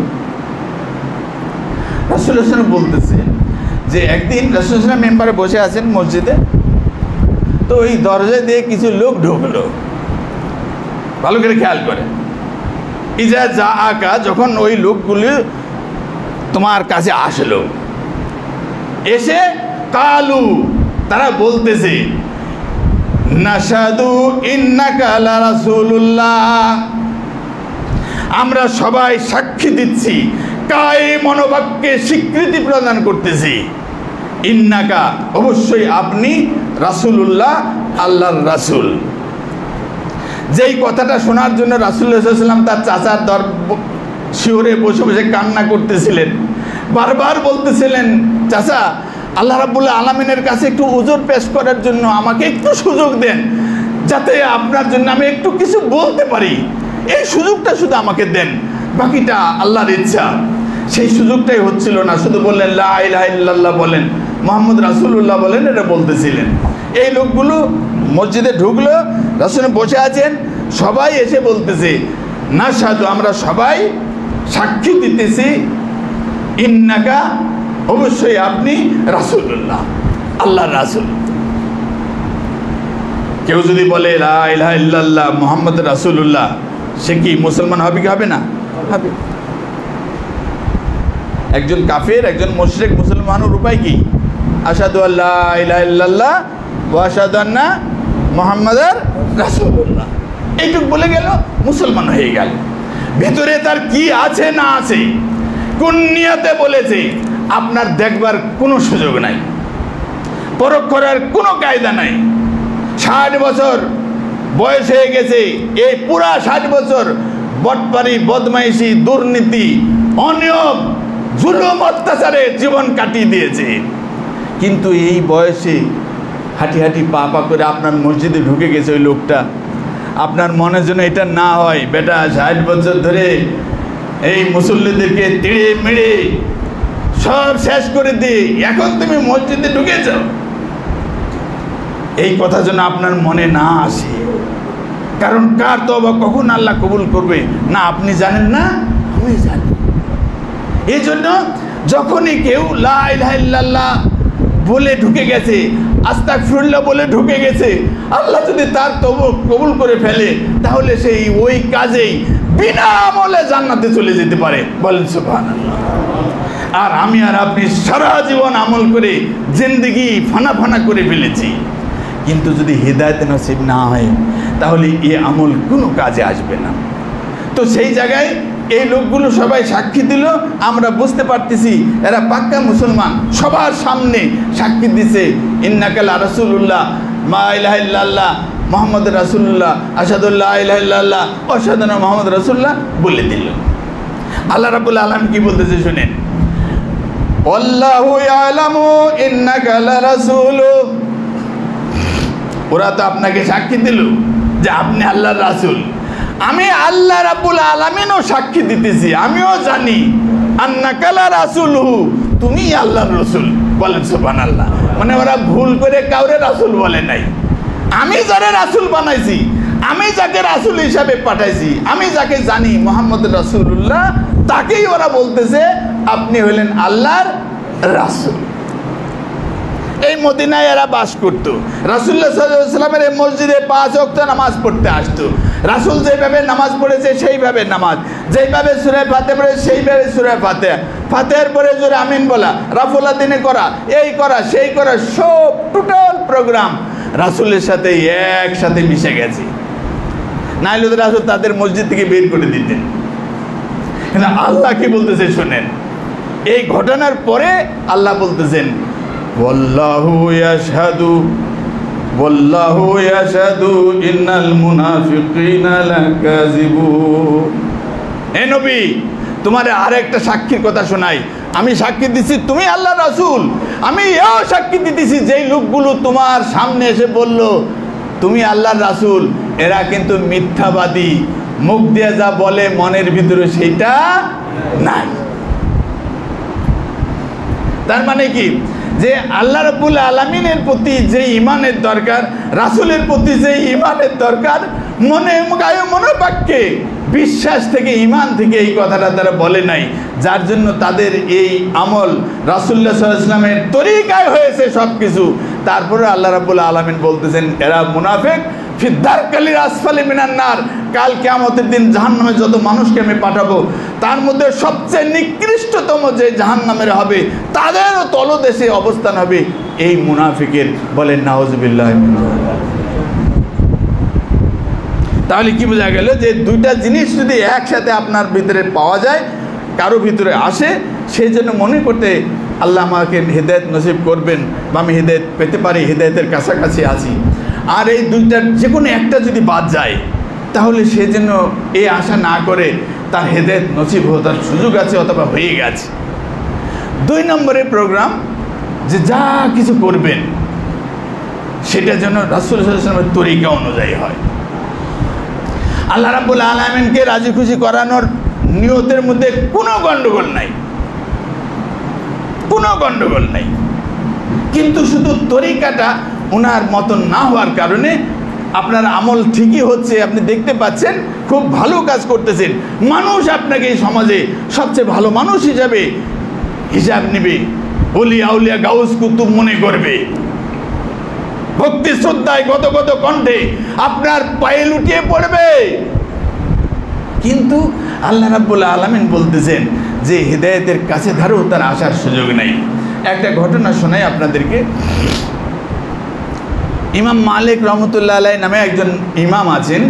রাসূলুল্লাহ সাল্লাল্লাহু আলাইহি ওয়াসাল্লাম বলতেছেন যে একদিন রাসূলুল্লাহ সাল্লাল্লাহু আলাইহি ওয়াসাল্লাম মেম্বারে বসে আছেন মসজিদে, তো ওই দরজা দিয়ে কিছু লোক ঢুকলো। ভালো করে খেয়াল করে। ইজা যা আকা, যখন ওই লোকগুলি তোমার কাছে আসলো, এসে কালু, তারা বলতেছে নাশাদু ইন্নাকা লা রাসূলুল্লাহ, আমরা সবাই সাক্ষী দিচ্ছি, কায়ে মনোবাক্যে স্বীকৃতি প্রদান করতেছি, ইন্নাকা, অবশ্যই আপনি, রাসূলুল্লাহ, আল্লাহর রাসূল। যেই কথাটা শোনার জন্য রাসূলুল্লাহ সাল্লাল্লাহু আলাইহি ওয়াসাল্লাম তার চাচার শিওরে বসে বসে কান্না করতেছিলেন, বারবার বলতেছিলেন, চাচা, আল্লাহ রাব্বুল আলামিনের কাছে একটু উযর পেশ করার জন্য আমাকে একটু সুযোগ দেন, যাতে আপনার জন্য আমি একটু কিছু বলতে পারি, এই সুযোগটা শুধু আমাকে দেন, বাকিটা আল্লাহর ইচ্ছা। সেই সুযোগটাই হচ্ছিল না, শুধু বললেন লা ইলাহা ইল্লাল্লাহ বলেন, মুহাম্মদ রাসূলুল্লাহ বলেন, এটা বলতেছিলেন। এই লোকগুলো মসজিদে ঢুকলো, রাসূল বসে আছেন, সবাই এসে বলতেছে নাশহাদু, আমরা সবাই সাক্ষী দিতেছি, ইন্নাকা, অবশ্যই আপনি রাসূলুল্লাহ, আল্লাহর রাসূল। কেউ যদি বলে লা ইলাহা ইল্লাল্লাহ মুহাম্মদ রাসূলুল্লাহ, সে কি মুসলমান হবে কি হবে না? হবে। একজন কাফের, একজন মুশরিক মুসলমানের উপায় কি? আশহাদু আল্লা ইলাহা ইল্লাল্লাহ ওয়া আশহাদু আন্না মুহাম্মাদার রাসূলুল্লাহ, এইটুকু বলে গেল, মুসলমান হয়ে গেল। ভিতরে তার কি আছে না আছে, কোন নিয়তে বলেছে, আপনার দেখবার কোনো সুযোগ নাই, পরখ করার কোনো কায়দা নাই। 60 বছর বয়স হয়ে গেছে, এই পুরা 60 বছর বটপারি, বদমাইশি, দুর্নীতি, অনিয়ম, জুলুম, অত্যাচারে জীবন কাটিয়ে দিয়েছে। কিন্তু এই বয়সে হাঁটি হাঁটি পা পা করে আপনার মসজিদে ঢুকে গেছে ওই লোকটা। আপনার মনে যেন এটা না হয়, বেটা 60 বছর ধরে এই মুসল্লিদেরকে তিড়ে মেরে সব শেষ করে দিয়ে এখন তুমি মসজিদে ঢুকেছ, এই কথা যেন আপনার মনে না আসে। কারণ কার তওবা কখন আল্লাহ কবুল করবে না আপনি জানেন না, আমি জানি। এই জন্য যখনই কেউ লা ইলাহা ইল্লাল্লাহ বলে ঢুকে গেছে, আস্তাগফিরুল্লাহ বলে ঢুকে গেছে, আল্লাহ যদি তার তওবা কবুল করে ফেলে, তাহলে সেই ওই কাজেই বিনা আমলে জান্নাতে চলে যেতে পারে। বলেন সুবহানাল্লাহ। আর আমি আর আপনি সারা জীবন আমল করে জিন্দেগি ফানা ফানা করে ফেলেছি, কিন্তু যদি হেদায়েত নসিব না হয়, তাহলে এই আমল কোনো কাজে আসবে না। তো সেই জায়গায় এই লোকগুলো সবাই সাক্ষী দিল, আমরা বুঝতে পারতেছি এরা পাক্কা মুসলমান। সবার সামনে সাক্ষী দিছে, ইন্নাকা লা রাসূলুল্লাহ, মা ইলাহা ইল্লাল্লাহ মুহাম্মদ রাসূলুল্লাহ, আশহাদু লা ইলাহা ইল্লাল্লাহ ওয়া আশহাদু আন্না মুহাম্মদ রাসূলুল্লাহ বলে দিল। আল্লাহ রাব্বুল আলামিন কি বলতেছে শুনেন, আল্লাহু ইয়ালামু ইন্নাকা লা রাসূলু, ওরা তো আপনাকে সাক্ষী দিল যে আপনি আল্লাহর রাসূল, আমি আল্লাহ রাব্বুল আলামিনও সাক্ষী দিতেছি, আমিও জানি আন্নাকা লা রাসূলুহু, তুমি আল্লাহর রাসূল। বলেন সুবহানাল্লাহ। মানে ওরা ভুল করে কাউরে রাসূল বলে নাই। আমি যারে রাসূল বানাইছি, আমি যাকে রাসূল হিসাবে পাঠাইছি, আমি যাকে জানি মুহাম্মদ রাসূলুল্লাহ, তাকেই ওরা বলতেছে আপনি হলেন আল্লাহর রাসূল। এই মদিনায় এরা বাস করত, রাসূলুল্লাহ সাল্লাল্লাহু আলাইহি ওয়াসাল্লামের এই মসজিদে 5 ওয়াক্ত নামাজ পড়তে আসতো। রাসূল যেভাবে নামাজ পড়েছে সেইভাবে নামাজ, যেইভাবে সূরা ফাতিহা পড়ে সেইভাবে সূরা ফাতিহা, ফাতিহার পরে জোরে আমিন বলা, রাফুল আদিনে করা, এই করা সেই করা, সব টোটাল প্রোগ্রাম রাসূলের সাথে একসাথে মিশে গেছে। নাইলে তো রাসূল তাদের মসজিদ থেকে বের করে দিতেন। কিন্তু আল্লাহ কি বলতেছে শুনেন, এই ঘটনার পরে আল্লাহ বলতেছেন ওয়াল্লাহু ইয়াশহাদু, ওয়াল্লাহু ইয়াশহাদু ইন্নাল মুনাফিকিনা লাকাযিবুন। হে নবী, তোমার আরেকটা সাক্ষীর কথা শোনাই। আমি সাক্ষী দিচ্ছি তুমি আল্লাহর রাসূল, আমি এও সাক্ষী দিতেছি যেই লোকগুলো তোমার সামনে এসে বলল তুমি আল্লাহর রাসূল, এরা কিন্তু মিথ্যাবাদী, মুখ দিয়ে যা বলে মনের ভিতরে সেইটা নাই। তার মানে কি, যে আল্লাহ রাব্বুল আলামিনের প্রতি যে ঈমানের দরকার, রাসূলের প্রতি যে ঈমানের দরকার, মনে গায়ে মনোবাক্যে বিশ্বাস থেকে, ঈমান থেকে এই কথাটা তারা বলে নাই, যার জন্য তাদের এই আমল রাসূলুল্লাহ সাল্লাল্লাহু আলাইহি ওয়াসাল্লামের তরিকায় হয়েছে সব কিছু। তারপরে আল্লাহ রাব্বুল আলামিন বলতেছেন এরা মুনাফিক, ফিদ্দারকালিল আসফালি মিনান নার, কাল কিয়ামতের দিন জাহান্নামে যত মানুষকে আমি পাঠাবো তার মধ্যে সবচেয়ে নিকৃষ্টতম যে জাহান্নামের হবে তাদেরও তলদেশে অবস্থান হবে এই মুনাফিকের। বলেন নাউজুবিল্লাহ। তাহলে কি বোঝা গেল যে দুইটা জিনিস যদি একসাথে আপনার ভিতরে পাওয়া যায়, কারো ভিতরে আসে, সেই জন্য মনে করতে আল্লাহ আমাকে হেদায়েত নসিব করবেন বা আমি হেদায়েত পেতে পারি, হেদায়েতের কাছাকাছি আছি। আর এই দুইটার যে কোনো একটা যদি বাদ যায় তাহলে সে যেন এই আশা না করে তার হেদায়েত নসিব হওয়ার সুযোগ আছে অথবা হয়ে গেছে। 2 নম্বরের প্রোগ্রাম যে যা কিছু করবেন সেটা যেন রাসূল সাল্লাল্লাহু আলাইহি ওয়াসাল্লামের তরিকা অনুযায়ী হয়। আল্লাহ রাব্বুল আলামিনকে রাজি খুশি করানোর নিয়তের মধ্যে কোনো গণ্ডগোল নাই, কোনো গণ্ডগোল নাই, কিন্তু শুধু তরিকাটা ওনার মতন না হওয়ার কারণে আপনার আমল ঠিকই হচ্ছে, আপনি দেখতে পাচ্ছেন খুব ভালো কাজ করতেছেন, মানুষ আপনাকে এই সমাজে সবচেয়ে ভালো মানুষ হিসাবে হিসাব নেবে, ওলিয়া আউলিয়া গাউস কুতুব মনে করবে, ভক্তি শ্রদ্ধায় গত গত কণ্ঠে আপনার পায়ে লুটিয়ে পড়বে। কিন্তু আল্লাহ রাব্বুল আলামিন বলতেছেন যে হেদায়েতের কাছে ধারেও তার আসার সুযোগ নেই। একটা ঘটনা শোনাই আপনাদেরকে। ইমাম মালিক রহমতুল্লাহ আলাইহি নামে একজন ইমাম আছেন।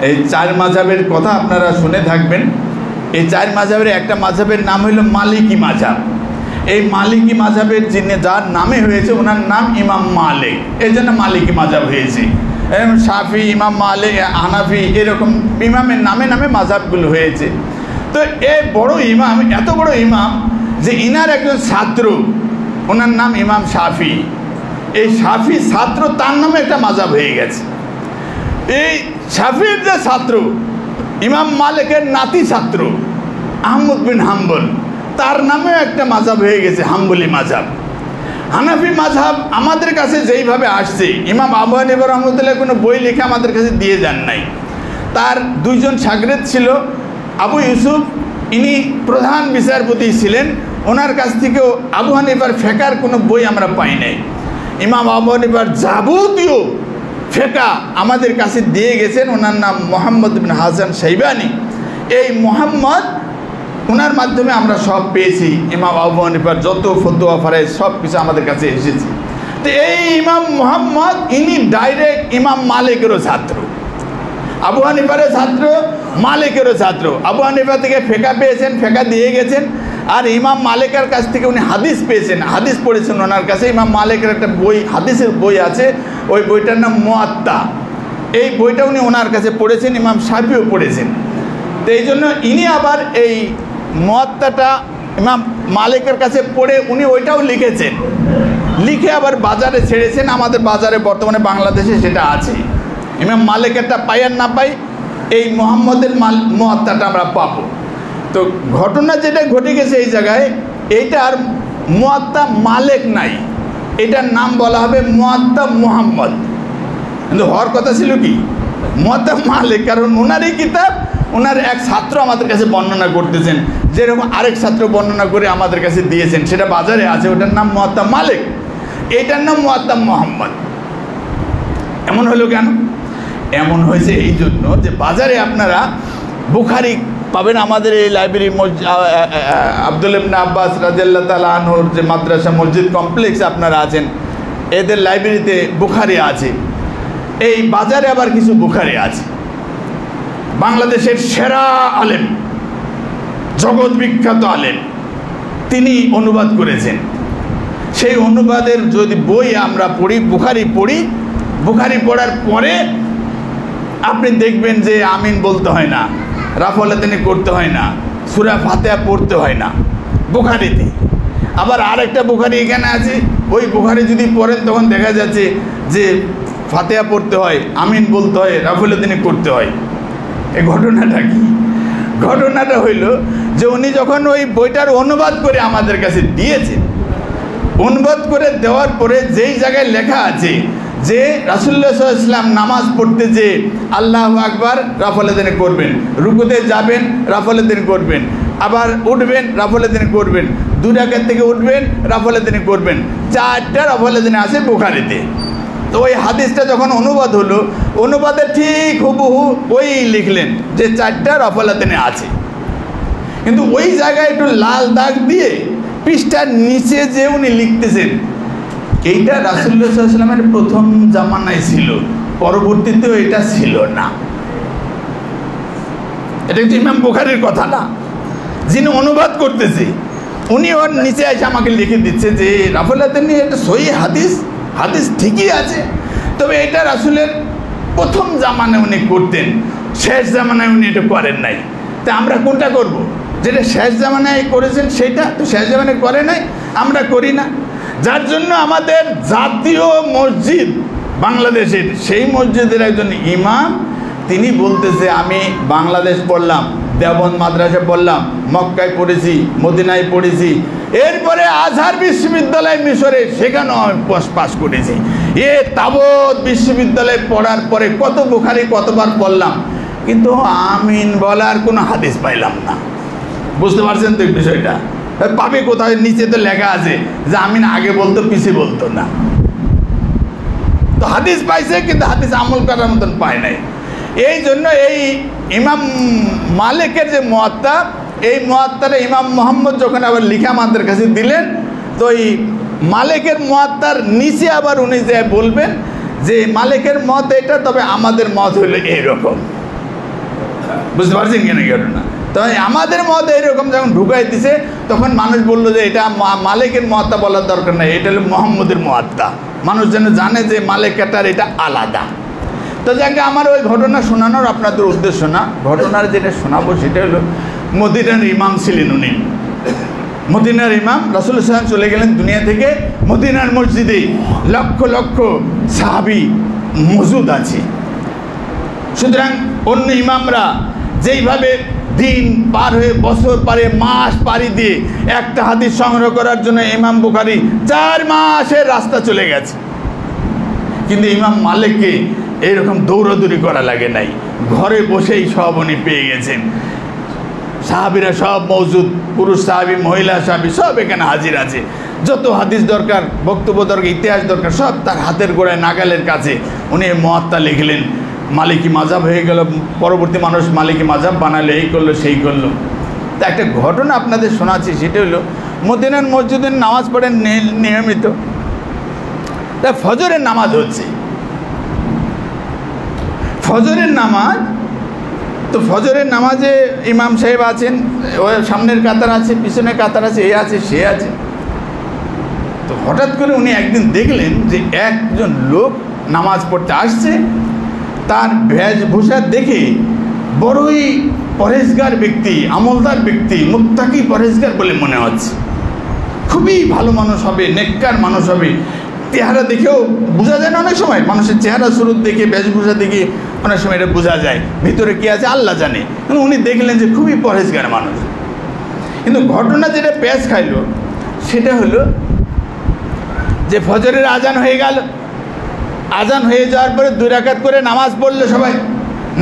এই 4 মাযহাবের কথা আপনারা শুনে থাকবেন। এই 4 মাযহাবের একটা মাযহাবের নাম হইল মালিকি মাযহাব। এই মালিকি মাযহাবের যিনি যার নামে হয়েছে ওনার নাম ইমাম মালিক, এই জন্য মালিকি মাযহাব হয়েছে। শাফি, ইমাম মালিক, হানাফি, এরকম ইমামের নামে নামে মাযহাবগুলো হয়েছে। তো এই বড় ইমাম, এত বড় ইমাম যে ইনার একজন ছাত্র, ওনার নাম ইমাম শাফি। এই শাফি ছাত্র, তার নামে একটা মাযহাব হয়ে গেছে। এই শাফির যে ছাত্র, ইমাম মালিকের নাতি ছাত্র আহমদ বিন হাম্বল, তার নামেও একটা মাযহাব হয়ে গেছে, হাম্বলি মাযহাব। হানাফি মাযহাব আমাদের কাছে যেইভাবে আসছে, ইমাম আবু হানিফা রহমতুল্লাহ কোনো বই লিখে আমাদের কাছে দিয়ে যান নাই। তার 2 জন শাগরেদ ছিল, আবু ইউসুফ, ইনি প্রধান বিচারপতি ছিলেন, ওনার কাছ থেকেও আবু হানিফার ফেকার কোনো বই আমরা পাই নাই। ইমাম আবু হানিফার যাবতীয় ফেকা আমাদের কাছে দিয়ে গেছেন, ওনার নাম মোহাম্মদ বিন হাসান শাইবানি। এই মোহাম্মদ, ওনার মাধ্যমে আমরা সব পেয়েছি, ইমাম আবু হানিফার যত ফতোয়া ফরজ সব কিছু আমাদের কাছে এসেছে। তো এই ইমাম মোহাম্মদ, ইনি ডাইরেক্ট ইমাম মালিকেরও ছাত্র, আবু হানিফারের ছাত্র, মালিকেরও ছাত্র। আবু হানিফা থেকে ফেকা পেয়েছেন, ফেকা দিয়ে গেছেন। আর ইমাম মালিকের কাছ থেকে উনি হাদিস পেয়েছেন, হাদিস পড়েছেন ওনার কাছে। ইমাম মালিকের একটা বই, হাদিসের বই আছে, ওই বইটার নাম মুয়াত্তা। এই বইটা উনি ওনার কাছে পড়েছেন, ইমাম শাফিও পড়েছেন। তো এই জন্য ইনি আবার এই মুয়াত্তাটা ইমাম মালিকের কাছে পড়ে উনি ওইটাও লিখেছেন, লিখে আবার বাজারে ছেড়েছেন। আমাদের বাজারে বর্তমানে বাংলাদেশে সেটা আছে। ইমাম মালিকেরটা পাই আর না পাই, এই মুহাম্মদের মুয়াত্তাটা আমরা পাবো। তো ঘটনা যেটা ঘটে গেছে এই জায়গায়, এইটার মুয়াত্তা মালিক নাই, এটার নাম বলা হবে মুয়াত্তা মুহাম্মদ। কিন্তু হওয়ার কথা ছিল কি মুয়াত্তা মালিক, কারণ ওনারই কিতাব, ওনার এক ছাত্র আমাদের কাছে বর্ণনা করতেছেন, যেরকম আরেক ছাত্র বর্ণনা করে আমাদের কাছে দিয়েছেন, সেটা বাজারে আছে, ওটার নাম মুয়াত্তা মালিক, এইটার নাম মুয়াত্তা মুহাম্মদ। এমন হলো কেন? এমন হয়েছে এই জন্য যে বাজারে আপনারা বুখারি পাবেন। আমাদের এই লাইব্রেরি আব্দুল ইবনে আব্বাস রাদিয়াল্লাহু তাআলা আনহুর যে মাদ্রাসা মসজিদ কমপ্লেক্স আপনারা আছেন, এদের লাইব্রেরিতে বুখারি আছে। এই বাজারে আবার কিছু বুখারি আছে। বাংলাদেশের সেরা আলেম, জগৎ বিখ্যাত আলেম, তিনি অনুবাদ করেছেন। সেই অনুবাদের যদি বই আমরা পড়ি, বুখারি পড়ি, বুখারি পড়ার পরে আপনি দেখবেন যে আমিন বলতে হয় না, রাফালাতানি করতে হয় না, সূরা ফাতিহা পড়তে হয় না বুখারিতে। আবার আরেকটা বুখারি এখানে আছে, ওই বুখারি যদি পড়েন তখন দেখা যাচ্ছে যে ফাতিহা পড়তে হয়, আমিন বলতে হয়, রাফালাতানি করতে হয়। এই ঘটনাটা কি? ঘটনাটা হইল যে উনি যখন ওই বইটার অনুবাদ করে আমাদের কাছে দিয়েছেন, অনুবাদ করে দেওয়ার পরে যেই জায়গায় লেখা আছে যে রাসূলুল্লাহ সাল্লাল্লাহু আলাইহি ওয়াসাল্লাম নামাজ পড়তে যে আল্লাহু আকবার রাফালাতানি করবেন, রুকুতে যাবেন রাফালাতানি করবেন, আবার উঠবেন রাফালাতানি করবেন, 2 রাকাত থেকে উঠবেন রাফালাতানি করবেন, 4টা রাফালাতানি আছে বুখারীতে। তো ওই হাদিসটা যখন অনুবাদ হলো, অনুবাদে ঠিক হুবহু ওই লিখলেন যে 4টা রফলাতেনে আছে, কিন্তু ওই জায়গায় একটু লাল দাগ দিয়ে পৃষ্ঠার নিচে যে উনি লিখতেছেন এইটা রাসূলুল্লাহ সাল্লাল্লাহু আলাইহি ওয়াসাল্লামের প্রথম জামানায় ছিল, পরবর্তীতেও এটা ছিল না। এটা কিন্তু ইমাম বুখারীর কথা না, যিনি অনুবাদ করতেছে উনি ওর নিচে এসে আমাকে লিখে দিচ্ছে যে রফলাতেনে এটা সহিহ হাদিস, হাদিস ঠিকই আছে, তবে এটা রাসূলের প্রথম জামানায় উনি করতেন, শেষ জামানায় উনি এটা করেন নাই। তা আমরা কোনটা করব? যেটা শেষ জামানায় করেছেন সেইটা তো শেষ জামানায় করে নাই, আমরা করি না। যার জন্য আমাদের জাতীয় মসজিদ বাংলাদেশের, সেই মসজিদের একজন ইমাম তিনি বলতেছে আমি বাংলাদেশ পড়লাম, দেওবন্দ মাদ্রাসা পড়লাম, মক্কায় পড়েছি, মদিনায় পড়েছি, এরপরে আজহার বিশ্ববিদ্যালয় মিশরে সেখানেও আমি পাস করেছি। তাবৎ বিশ্ববিদ্যালয়ে পড়ার পরে কত বুখারী কতবার পড়লাম, কিন্তু আমিন বলার কোনো হাদিস পাইলাম না। বুঝতে পারছেন তো বিষয়টা? পাবে কোথায়? নিচে তো লেখা আছে যে আমিন আগে বলতো পিছিয়ে বলতো না। তো হাদিস পাইছে কিন্তু হাদিস আমল করার মতন পায় নাই। এই জন্য এই ইমাম মালিকের যে মুয়াত্তা, এই মুয়াত্তারে ইমাম মুহাম্মদ যখন আবার লিখে আমাদের কাছে দিলেন, তো এই মালিকের মুয়াত্তার নিচে আবার উনি যে বলবেন যে মালিকের মত এটা, তবে আমাদের মত হলো এইরকম। বুঝতে পারছেন কেন ঘটনা? তো আমাদের মত এইরকম যখন ঢুকাই দিছে, তখন মানুষ বললো যে এটা মালিকের মুয়াত্তা বলার দরকার নাই, এটা হলো মুহাম্মদের মুয়াত্তা। মানুষ যেন জানে যে মালিকটার এটা আলাদা। তো যাকে আমার ওই ঘটনা শোনানোর আপনাদের উদ্দেশ্য না, ঘটনার যেটা শোনাবো সেটা হলো মদিনার ইমাম ছিলেন উনি। মদিনার ইমাম, রাসূলুল্লাহ সাল্লাল্লাহু আলাইহি ওয়াসাল্লাম চলে গেলেন দুনিয়া থেকে, মদিনার মসজিদে লক্ষ লক্ষ সাহাবী মজুদ আছে। সুতরাং অন্য ইমামরা যেইভাবে দিন পার হয়ে বছর পারে মাস পাড়ি দিয়ে একটা হাদিস সংগ্রহ করার জন্য ইমাম বুখারী 4 মাসের রাস্তা চলে গেছে, কিন্তু ইমাম মালিককে এইরকম দৌড়াদৌড়ি করা লাগে নাই, ঘরে বসেই সব উনি পেয়ে গেছেন। সাহাবীরা সব মওজুদ, পুরুষ সাহাবী মহিলা সাহাবী সব এখানে হাজির আছে। যত হাদিস দরকার, বক্তব্য দরকার, ইতিহাস দরকার, সব তার হাতের গোড়ায় নাগালের কাছে। উনি মুয়াত্তা লিখলেন, মালিকি মাযহাব হয়ে গেল, পরবর্তী মানুষ মালিকি মাযহাব বানালো, এই করলো সেই করলো। তা একটা ঘটনা আপনাদের শোনাচ্ছি, সেটা হলো মদিনার মসজিদের নামাজ পড়েন নিয়মিত। তা ফজরের নামাজ হচ্ছে, ফজরের নামাজ। তো ফজরের নামাজে ইমাম সাহেব আছেন, ওই সামনের কাতার আছে, পিছনের কাতার আছে, এ আছে সে আছে। তো হঠাৎ করে উনি একদিন দেখলেন যে একজন লোক নামাজ পড়তে আসছে, তার বেশভূষা দেখে বড়ই পরেশগার ব্যক্তি, আমলদার ব্যক্তি, মুত্তাকি পরেশগার বলে মনে হচ্ছে। খুবই ভালো মানুষ হবে, নেককার মানুষ হবে। চেহারা দেখেও বোঝা যায় না, অনেক সময় মানুষের চেহারা স্বরূপ দেখে, বেশভূষা দেখে অনেক সময় এটা বোঝা যায় ভিতরে কী আছে আল্লাহ জানে। কিন্তু উনি দেখলেন যে খুবই পরেশগার মানুষ। কিন্তু ঘটনা যেটা পেঁচ খাইল সেটা হলো যে ফজরের আজান হয়ে গেল, আজান হয়ে যাওয়ার পরে 2 রাকাত করে নামাজ পড়লো সবাই।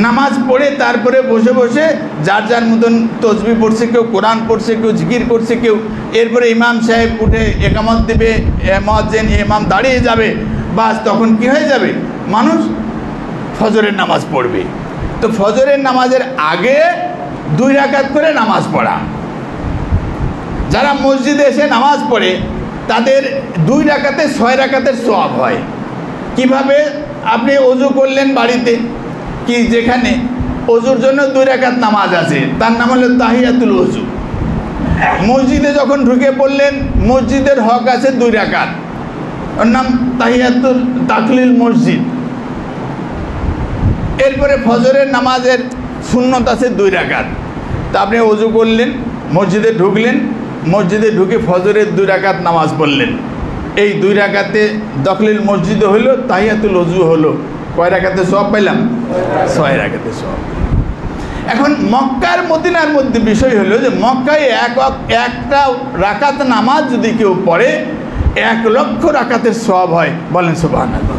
নামাজ পড়ে তারপরে বসে বসে যার যার মতন তসবিহ পড়ছে, কেউ কোরআন পড়ছে, কেউ জিকির করছে, কেউ। এরপরে ইমাম সাহেব উঠে একামত দেবে, মুয়াজ্জিন ইমাম দাঁড়িয়ে যাবে, বাস তখন কি হয়ে যাবে, মানুষ ফজরের নামাজ পড়বে। তো ফজরের নামাজের আগে 2 রাকাত করে নামাজ পড়া। যারা মসজিদে এসে নামাজ পড়ে তাদের 2 রাকাতে 6 রাকাতের সওয়াব হয়। কিভাবে? আপনি ওযু করলেন বাড়িতে, কি যেখানে ওযুর জন্য 2 রাকাত নামাজ আছে, তার নাম হলো তাহিয়াতুল ওযু। মসজিদে যখন ঢুকে পড়লেন, মসজিদের হক আছে 2 রাকাত, ওর নাম তাহিয়াতুল তাকলিল মসজিদ। এরপরে ফজরের নামাজের সুন্নত আছে 2 রাকাত। তা আপনি ওযু করলেন, মসজিদে ঢুকলেন, মসজিদে ঢুকে ফজরের 2 রাকাত নামাজ পড়লেন। এই 2 রাকাতে তাকলিল মসজিদও হলো, তাহিয়াতুল ওযু হলো। কয় রাকাতে সওয়াব পাইলাম? 6 রাকাতে সওয়াব। এখন মক্কার মদিনার মধ্যে বিষয় হলো যে মক্কায় একটা রাকাত নামাজ যদি কেউ পড়ে 1 লক্ষ রাকাতের সওয়াব হয়। বলেন সুবহানাল্লাহ।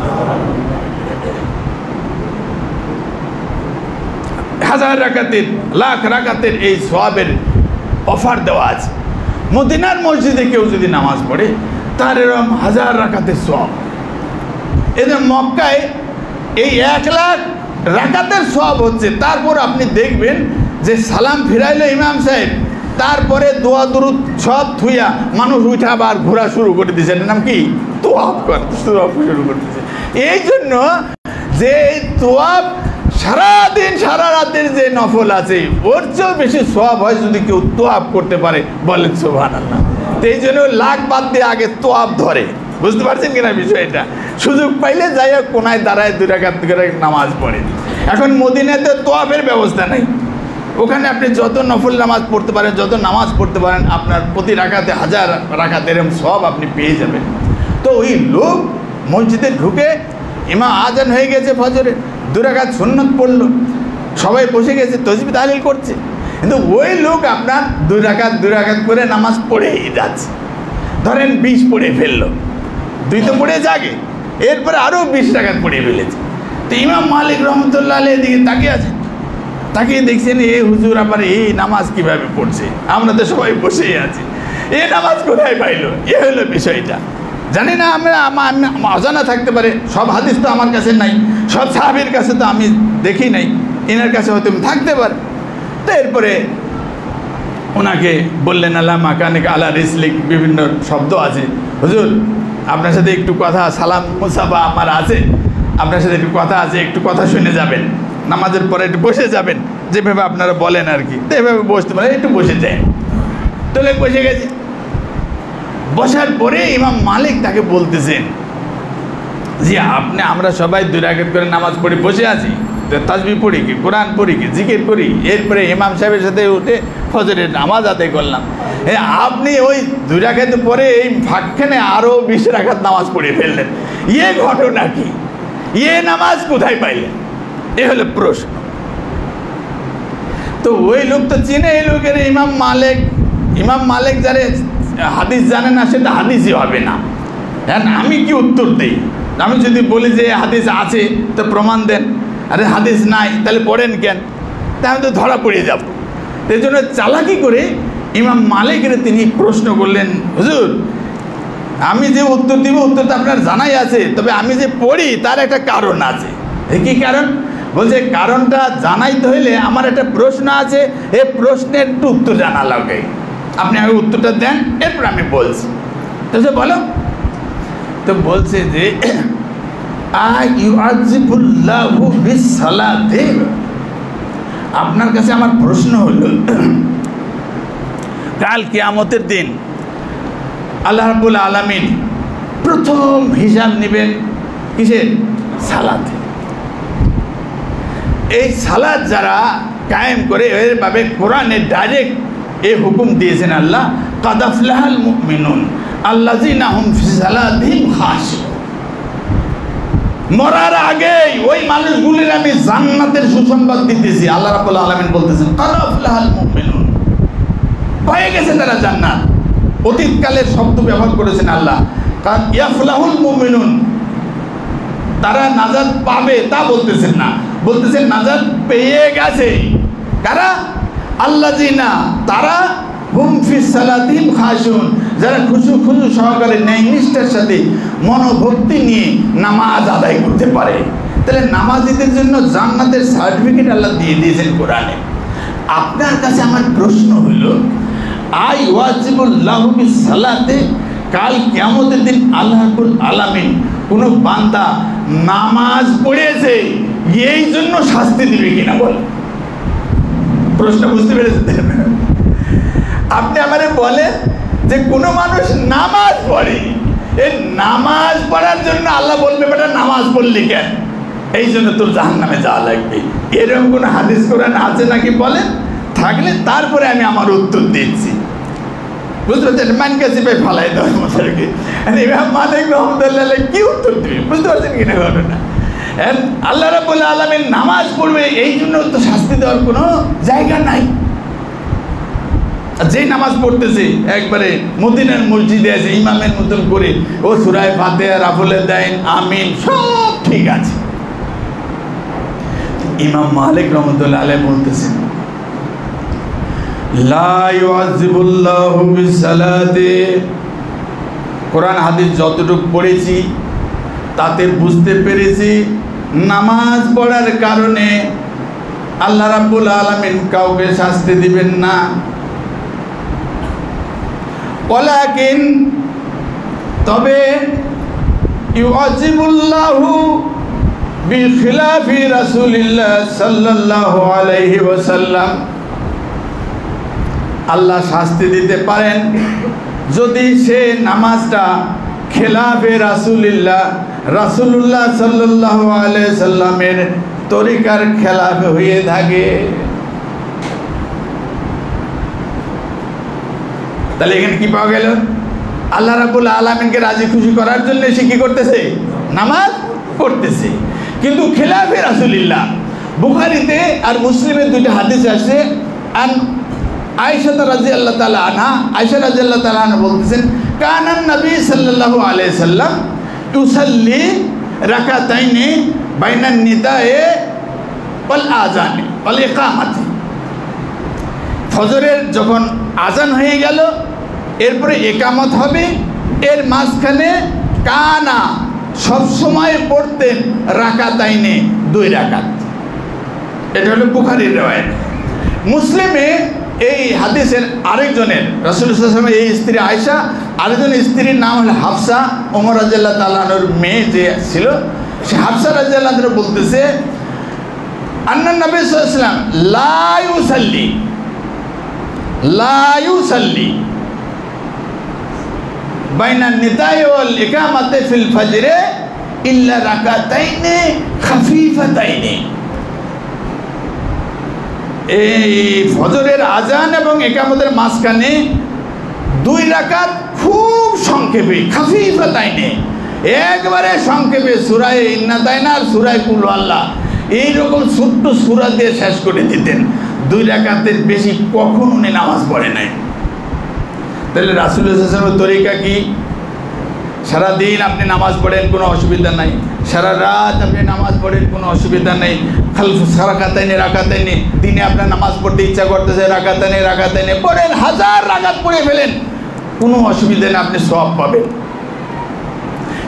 1000 রাকাতের, লাখ রাকাতের এই সওয়াবের অফার দেওয়া আছে। মদিনার মসজিদে কেউ যদি নামাজ পড়ে তার এরকম 1000 রাকাতের সওয়াব। এদের মক্কায় এই 1 লাখ রাকাতের সওয়াব হচ্ছে। তারপর আপনি দেখবেন যে সালাম ফিরাইলো ইমাম সাহেব, তারপরে দোয়া দুরুদ সব থুইয়া মানুষ উঠে আবার ঘোরা শুরু করে দিয়েছে। এটার নাম কি? তোয়াফ করতে শুরু করতেছে। এই জন্য যে তোয়াফ সারাদিন সারা রাতের যে নফল আছে ওর চেয়েও বেশি সওয়াব হয় যদি কেউ তোয়াফ করতে পারে। বলেন সুবহানাল্লাহ। তো এই জন্য লাখ বাদ দিয়ে আগে তোয়াফ ধরে। বুঝতে পারছেন কিনা বিষয়টা? সুযোগ পাইলে যাই হোক কোনায় দাঁড়ায় 2 রাকাত করে নামাজ পড়ে। এখন মদিনাতে তোয়াফের ব্যবস্থা নেই, ওখানে আপনি যত নফল নামাজ পড়তে পারেন, যত নামাজ পড়তে পারেন, আপনার প্রতি রাকাতে 1000 রাকাত এরকম সব আপনি পেয়ে যাবেন। তো ওই লোক মসজিদে ঢুকে ইমাম আজান হয়ে গেছে ফজরে, 2 রাকাত সুন্নত পড়লো, সবাই বসে গেছে তসবিহ তাহলিল করছে, কিন্তু ওই লোক আপনার 2 রাকাত করে নামাজ পড়েই যাচ্ছে। ধরেন 20 পড়ে ফেললো, 2 তো পড়ে যাগে, এরপরে আরও 20 রাকাত পড়ে ফেলেছে। তো ইমাম মালিক রহমতুল্লাহ আলাইহির দিকে তাকিয়ে আছে, তাকিয়ে দেখছেন এই হুজুর আবার এই নামাজ কিভাবে পড়ছে, আমরা তো সবাই বসেই আছি, এই নামাজ কোথায় পাইলো? এ হলো বিষয়টা। জানি না, আমরা অজানা থাকতে পারে, সব হাদিস তো আমার কাছে নাই, সব সাহাবীর কাছে তো আমি দেখি নাই, এনার কাছে হয়তো থাকতে পারে। তো এরপরে ওনাকে বললেন আল্লাহ মাকানিক আলা রিসলিক, বিভিন্ন শব্দ আছে, হুজুর আপনার সাথে একটু কথা, সালাম মুসাফা আমার আছে, আপনার সাথে একটু কথা আছে, একটু কথা শুনে যাবেন, নামাজের পরে একটু বসে যাবেন, যেভাবে আপনারা বলেন আর কি, তো এভাবে বসতে পারেন, একটু বসে যায়। তো লোক বসে গেছে। বসার পরে ইমাম মালিক তাকে বলতেছেন যে আমরা সবাই 2 রাকাত করে নামাজ পড়ে বসে আছি, তাসবিহ পড়ি কি, কোরআন পড়ি কি, জিকির করি, এরপরে ইমাম সাহেবের সাথে উঠে ফজরের নামাজ আদায় করলাম, আপনি ওই 2 রাকাত পরে এই ফাঁকখানে আরও 20 রাকাত নামাজ পড়ে ফেললেন, ইয়ে ঘটনা কি, ইয়ে নামাজ কোথায় পাইলেন? এ হলো প্রশ্ন। তো ওই লোক তো চিনে এই লোকের ইমাম মালিক যারা হাদিস জানে না সেটা হাদিসই হবে না। আমি কি উত্তর দিই? আমি যদি বলি যে হাদিস আছে তো প্রমাণ দেন, আরে হাদিস নাই তাহলে পড়েন কেন? তা আমি তো ধরা পড়ে যাব। এই জন্য চালাকি করে ইমাম মালিকের তিনি প্রশ্ন করলেন, হুজুর আমি যে উত্তর দিব উত্তর তো আপনার জানাই আছে, তবে আমি যে পড়ি তার একটা কারণ আছে। কি কারণ? বলছে কারণটা জানাইতে হইলে আমার একটা প্রশ্ন আছে, এই প্রশ্নের একটু উত্তর জানা লাগে, আপনি আগে উত্তরটা দেন, এরপর আমি বলছি। তো সে বলো, তো বলছে যে আপনার কাছে আমার প্রশ্ন হলো, কাল কিয়ামতের দিন আল্লাহ রাব্বুল আলামিন প্রথম হিসাব নেবেন কিসের? সালাতে। এই সালাত যারা কায়েম করে এভাবে কোরআনে ডাইরেক্ট এই হুকুম দিয়েছেন আল্লাহ, কাদ আফলাহাল মুমিনুন আল্লাযিনা হুম ফি সালাতিহিম খাশিউন। মরার আগেই ওই মানুষগুলির আমি জান্নাতের সুসংবাদ দিতেছি। আল্লাহ রাব্বুল আলামিন বলতেছেন কাদ আফলাহাল মুমিনুন, পেয়ে গেছে তারা জান্নাত। অতীতকালের শব্দ ব্যবহার করেছেন আল্লাহ, কাদ ইয়াফলাহুল মুমিনুন, তারা নাজাত পাবে তা বলতেছেন না, বলতেছেন নাজাত পেয়ে গেছে। কারা? আল্লাযিনা, তারা হুম ফি সালাতিহিম খাশিউন, যারা খুশু সহকারে ন্যায় নিষ্ঠার সাথে মনোভক্তি নিয়ে নামাজ আদায় করতে পারে। তাহলে নামাজীদের জন্য জান্নাতের সার্টিফিকেট আল্লাহ দিয়ে দিয়েছেন কোরআনে। আপনার কাছে আমার প্রশ্ন হলো, আই ওয়াজিবুল্লাহু বিস সালাতে, কাল কিয়ামতের দিন আল্লাহ রাব্বুল আলামিন কোনো বান্দা নামাজ পড়েছে এই জন্য শাস্তি দিবে কিনা বল? প্রশ্ন বুঝতে পেরেছেন? আপনি আমারে বলেন যে কোনো মানুষ নামাজ পড়ে, এই নামাজ পড়ার জন্য আল্লাহ বলবে বেটা নামাজ পড়লি কেন, এই জন্য তোর জাহান্নামে যাওয়া লাগবে, এরকম কোনো হাদিস কোরআন আছে নাকি বলেন? থাকলে তারপরে আমি আমার উত্তর দিচ্ছি। বুঝতে পারছেন? মানকাছি ভাই ফালাই দেওয়ার মতো ইমাম মালিক রহমতুল্লাহ কি উত্তর দিবে? বুঝতে পারছেন কিনা ঘটনা? আল্লাহ রাব্বুল আলামিন নামাজ পড়বে এই জন্য তো শাস্তি দেওয়ার কোনো জায়গা নাই। যেই নামাজ পড়তেছে একবারে মদিনার মসজিদে আছে ইমামের মতন করে, ও সূরা ফাতিহা, রাফুলে দাইন, আমিন সব ঠিক আছে। ইমাম মালিক রহমতুল্লাহ আলাইহি বলতেছেন লা ইউআযিবুল্লাহু বিসসালাতি, কোরআন হাদিস যতটুকু পড়েছি তাতে বুঝতে পেরেছি নামাজ পড়ার কারণে আল্লাহ রাব্বুল আলামিন কাউকে শাস্তি দিবেন না। ওয়ালাকিন তবে ইউআযিবুল্লাহু বিখিলাফি রাসূলিল্লাহ সাল্লাল্লাহু আলাইহি ওয়াসাল্লাম, আল্লাহ শাস্তি দিতে পারেন যদি সে নামাজটা খেলাফে রাসূলুল্লাহ সাল্লাল্লাহু আলাইহি সাল্লামের তরিকার খেলাফে হয়ে থাকে। তাহলে এখানে কি পাওয়া গেল? আল্লাহ রাব্বুল আলামিনকে রাজি খুশি করার জন্য সে কি করতেছে? নামাজ পড়তেছে। কিন্তু খেলাফে রাসূলুল্লাহ, বুখারীতে আর মুসলিমের দুইটা হাদিস আছে। আন আয়েশা রাদিয়াল্লাহু তাআলা আনহা, আয়েশা রাদিয়াল্লাহু তাআলা আনহা বলতেছেন, কানান নবী সাল্লাল্লাহু আলাইহি সাল্লাম ইউসাল্লি রাকাতাইনি বাইনান নিদায়ে ওয়াল আযানি ওয়াল ইকামাতি। ফজরের যখন আজান হয়ে গেল, এরপরে একামত হবে, এর মাঝখানে কানা সবসময় পড়তেন রাকাতাইনে, 2 রাকাত। এটা হলো বুখারীর riwayat। মুসলিমে এই হাদিসের আরেকজনের, রাসূলুল্লাহ সাল্লাল্লাহু আলাইহি ওয়াসাল্লামের এই স্ত্রী আয়েশা, আরেকজনের স্ত্রীর নাম হলো হাফসা, ওমর রাদিয়াল্লাহু তাআলা আনহুর মেয়ে যে ছিল, সে হাফসা রাদিয়াল্লাহু তাআলা বলতেছে, আন্নান নবী সাল্লাল্লাহু আলাইহি ওয়াসাল্লাম লা ইউসাল্লি বাইনান নিদাই ওয়াল ইকামাতি ফিল ফজরে ইল্লা রাকাতাইনি খাফিফাতাইনি। এই ফজরের আজান এবং একামতের মাঝখানে 2 রাকাত খুব সংক্ষেপে, খাফিফাতাইনি, একবারে সংক্ষেপে সূরা ইন্নাতাইনা আর সূরা কুল আল্লাহ এইরকম ছোট্ট সূরা দিয়ে শেষ করে দিতেন। 2 রাকাতের বেশি কখনো উনি নামাজ পড়ে নাই। তাহলে রাসূলুল্লাহ সাল্লাল্লাহু আলাইহি ওয়াসাল্লামের তরিকা কি? সারাদিন আপনি নামাজ পড়েন, কোনো অসুবিধা নাই। সারা রাত আপনি নামাজ পড়েন, কোনো অসুবিধা নেই। রাকাতাইনে দিনে আপনার নামাজ পড়তে ইচ্ছা করতেছে, রাকাতাইনে পড়েন, 1000 রাকাত পড়ে ফেলেন, কোনো অসুবিধা নেই, আপনি সওয়াব পাবেন।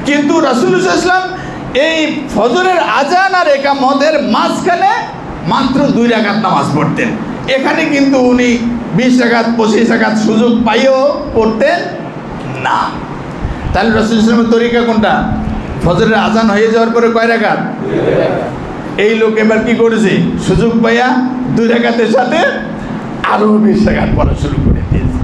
কিন্তু রাসূলুল্লাহ সাল্লাল্লাহু আলাইহি ওয়াসাল্লাম এই ফজরের আজান আর একামতের মাঝখানে মাত্র 2 রাকাত নামাজ পড়তেন। এখানে কিন্তু উনি 20 রাকাত 25 রাকাত সুযোগ পাইও পড়তেন না। তাহলে রাসূলুল্লাহ সাল্লাল্লাহু আলাইহি ওয়াসাল্লামের তরিকা কোনটা? ফজরের আজান হয়ে যাওয়ার পরে কয় রাকাত? 2 রাকাত। এই লোক এবার কি করেছে? সুযোগ পাইয়া 2 রাকাতের সাথে আরো 20 রাকাত পড়া শুরু করে দিয়েছে।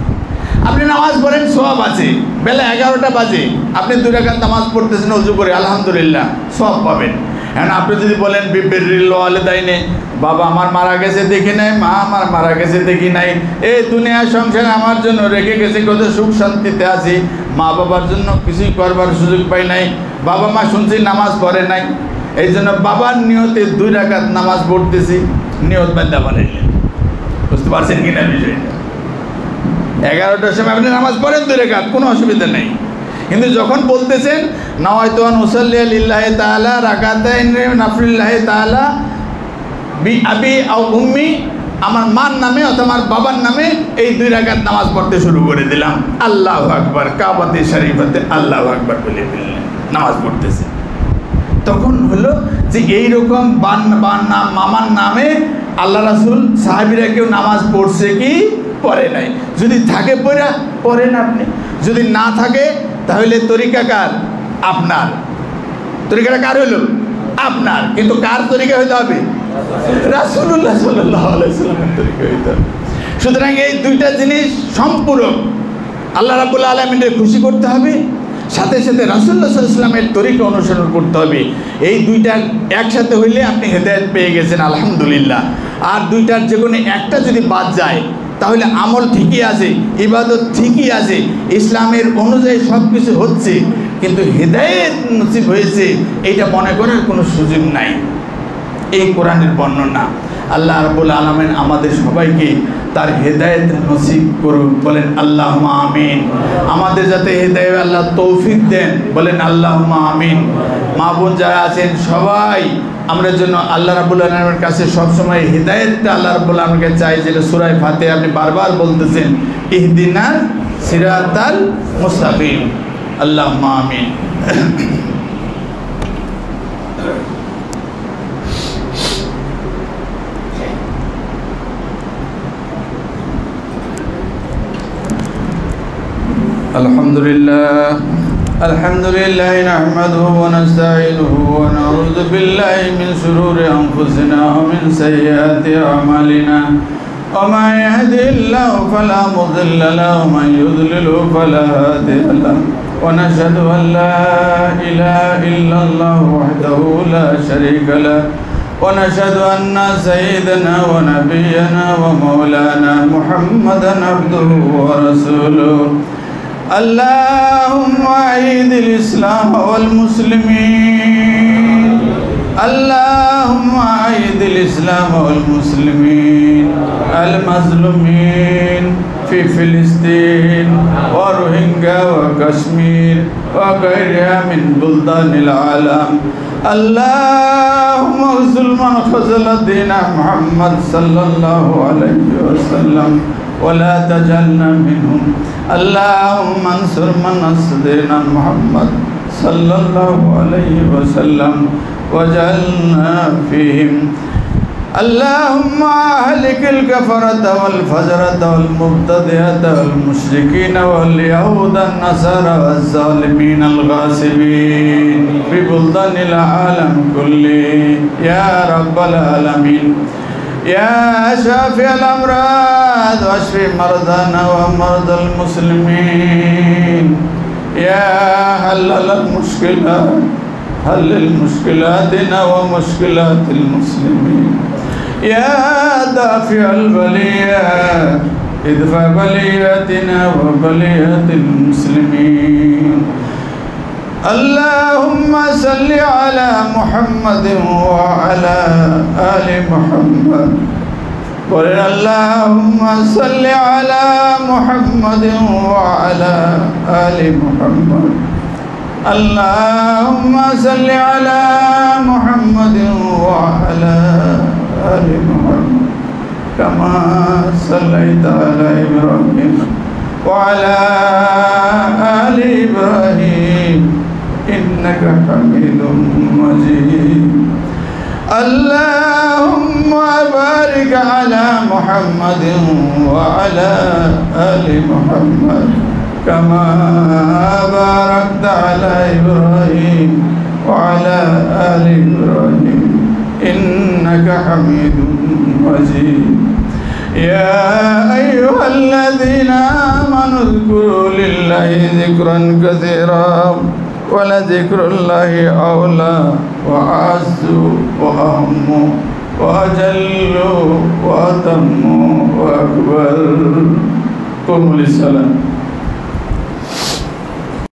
আপনি নামাজ পড়েন, সওয়াব আছে। বেলা 11টা বাজে, আপনি 2 রাকাত নামাজ পড়তেছেন ওযু করে, আলহামদুলিল্লাহ, সওয়াব পাবেন। এখন আপনি যদি বলেন বিররিল ওয়ালিদাইনে, বাবা আমার মারা গেছে দেখি নাই, মা আমার মারা গেছে দেখি নাই, এই দুনিয়া সংসারে আমার জন্য রেখে গেছে, কত সুখ শান্তিতে আছি, মা বাবার জন্য কিছুই করবার সুযোগ পাই নাই, বাবা মা শুনছি নামাজ পড়ে নাই, এই জন্য বাবার নিয়তে 2 রাকাত নামাজ পড়তেছি, নিয়ত বান্দা বানাইলেন। বুঝতে পারছেন কিনা বিষয়টা? 11টার সময় আপনি নামাজ পড়েন 2 রাকাত, কোনো অসুবিধা নেই। কিন্তু যখন বলতেছেন নাওয়াইতু আন উসাল্লি লিল্লাহি তাআলা রাকাতাইন নাফলিল্লাহি তাআলা বি আবি আও উম্মি, আমার মার নামে অথবা আমার বাবার নামে এই 2 রাকাত নামাজ পড়তে শুরু করে দিলাম, আল্লাহু আকবার, কাবাতে শরীফাতে আল্লাহু আকবার বলে ফেললেন, নামাজ পড়তেছে। তখন হলো যে এইরকম মামার নামে আল্লাহ রাসূল সাহাবীরা কেউ নামাজ পড়ছে কি পড়ে নাই? যদি থাকে পড়েন আপনি, যদি না থাকে তাহলে তরিকা কার? আপনার। তরিকাটা কার হলো? আপনার। কিন্তু কার তরিকা হইতে হবে? রাসূলুল্লাহ সাল্লাল্লাহু আলাইহি ওয়াসাল্লামের তরিকা হইতে হবে। সুতরাং এই 2টা জিনিস সম্পূরক। আল্লাহ রাব্বুল আলামিনের খুশি করতে হবে, সাথে সাথে রাসূলুল্লাহ সাল্লাল্লাহু আলাইহি ওয়াসাল্লামের তরিকা অনুসরণ করতে হবে। এই 2টা একসাথে হইলে আপনি হেদায়েত পেয়ে গেছেন, আলহামদুলিল্লাহ। আর 2টার যে কোনো একটা যদি বাদ যায় তাহলে আমল ঠিকই আছে, ইবাদত ঠিকই আছে, ইসলামের অনুযায়ী সব কিছু হচ্ছে, কিন্তু হেদায়েত নসিব হয়েছে এইটা মনে করার কোনো সুযোগ নাই। এই কোরআনের বর্ণনা। আল্লাহ রাব্বুল আলামিন আমাদের সবাইকে তার হেদায়েত নসিব করুন, বলেন আল্লাহুম্মা আমিন। আমাদের যাতে হেদায়েত আল্লাহ তৌফিক দেন, বলেন আল্লাহুম্মা আমিন। মা বোন যারা আছেন সবাই আমরা জন্য আল্লাহ রাব্বুল আলামিনের কাছে সব সময় হেদায়েতটা আল্লাহ রাব্বুল আলামিনকে চাই, যেটা সূরা ফাতিহা আপনি বারবার বলতেছেন, ইহদিনাস সিরাতাল মুস্তাকিম। আল্লাহুম্মা আমিন। الحمد لله نحمده ونستعينه ونعوذ بالله من شرور أنفسنا ومن سيئات أعمالنا ومن يهده الله فلا مضل له ومن يضلل فلا هادي له ونشهد أن لا إله إلا الله وحده لا شريك له ونشهد أن سيدنا ونبينا ومولانا محمدا عبده ورسوله اللهم أعيد الإسلام والمسلمين اللهم أعيد الإسلام والمسلمين المظلومين في فلسطين وروهينجا وكشمير وغيرها من بلدان العالم اللهم اغفر من خذل دين محمد صلى الله عليه وسلم ولا تجعلنا منهم اللهم انصر من نصر دين محمد صلى الله عليه وسلم واجعلنا فيهم اللهم أهلك الكفرة والفجرة والمبتدئة والمشركين واليهود النصارى والظالمين الغاصبين في بلدان العالم كله يا رب العالمين يا شافي الأمراض واشف مرضانا ومرضى المسلمين يا حلل المشكلات حلل مشكلاتنا ومشكلات المسلمين يا دافع البليات ادفع بلياتنا وبليات المسلمين اللهم صل على محمد وعلى آل محمد اللهم صل على محمد وعلى آل محمد اللهم صل على محمد وعلى آل محمد كما صليت على إبراهيم وعلى آل إبراهيم إنك حميد مجيد اللهم بارك على محمد وعلى آل محمد كما باركت على إبراهيم وعلى آل إبراهيم إنك حميد مجيد يا أيها الذين آمنوا اذكروا لله ذكرا كثيرا ولذكر الله أولى وأعز وأهم وأجل وأتم وأكبر قوموا للصلاة